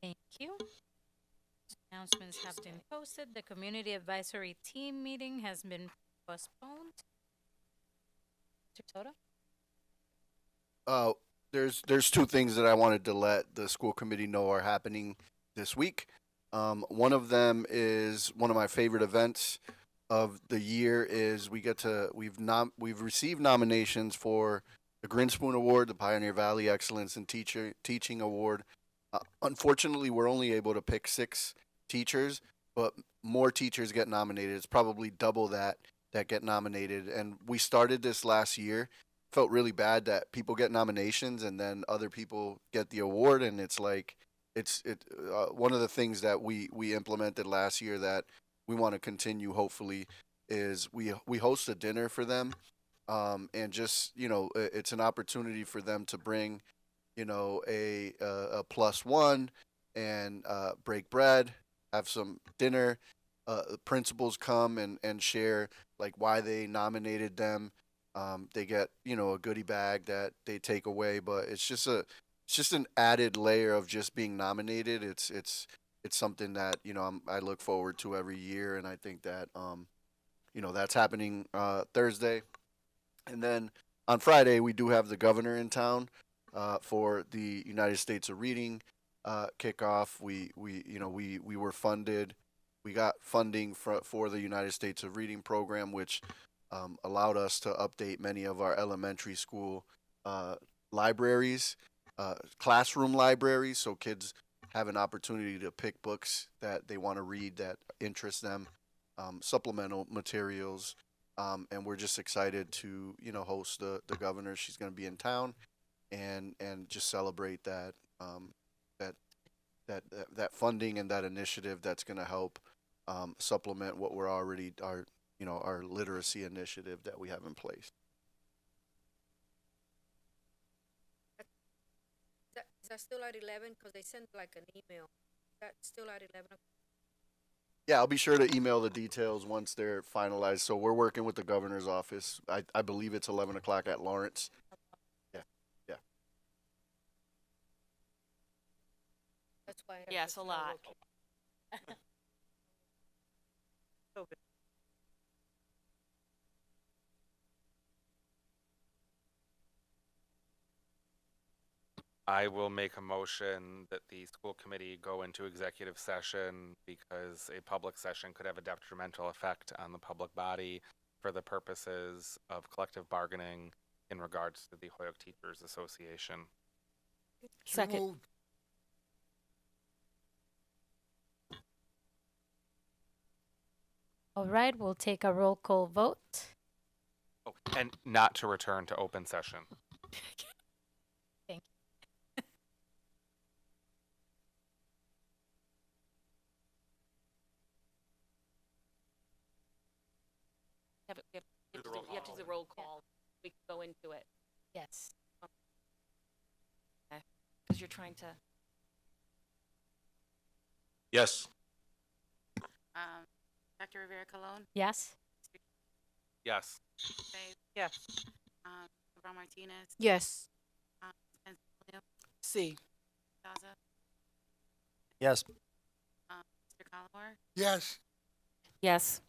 Thank you. Announcements have been posted. The Community Advisory Team meeting has been postponed. Mr. Soto? There's 2 things that I wanted to let the school committee know are happening this week. One of them is one of my favorite events of the year is we've received nominations for the Grinspoon Award, the Pioneer Valley Excellence in Teaching Award. Unfortunately, we're only able to pick 6 teachers, but more teachers get nominated. It's probably double that get nominated. And we started this last year. Felt really bad that people get nominations and then other people get the award, and it's like one of the things that we implemented last year that we want to continue hopefully is we host a dinner for them, and just it's an opportunity for them to bring a +1 and break bread, have some dinner. The principals come and share like why they nominated them. They get a goodie bag that they take away, but it's just an added layer of just being nominated. It's something that I look forward to every year, and I think that that's happening Thursday, and then on Friday we do have the governor in town for the United States of Reading kickoff. We were funded. We got funding for the United States of Reading program, which allowed us to update many of our elementary school libraries, classroom libraries, so kids have an opportunity to pick books that they want to read that interest them, supplemental materials, and we're just excited to host the governor. She's going to be in town, and just celebrate that that funding and that initiative that's going to help supplement what we're already our literacy initiative that we have in place. Is that still at 11? Because they sent like an email. Is that still at 11? Yeah, I'll be sure to email the details once they're finalized. So we're working with the governor's office. I believe it's 11 o'clock at Lawrence. Yeah. That's why. Yes, a lot. I will make a motion that the school committee go into executive session because a public session could have a detrimental effect on the public body for the purposes of collective bargaining in regards to the Hoyoke Teachers Association. Second. Moved. All right, we'll take a roll call vote. Oh, and not to return to open session. Thank You have to do the roll call. We can go into it. Yes. you're trying to. Yes. Dr. Rivera Colon, Yes. Yes. Yes. Brown Martinez, Yes. C. Daza, Yes. Mr. Collmore, Yes. Yes.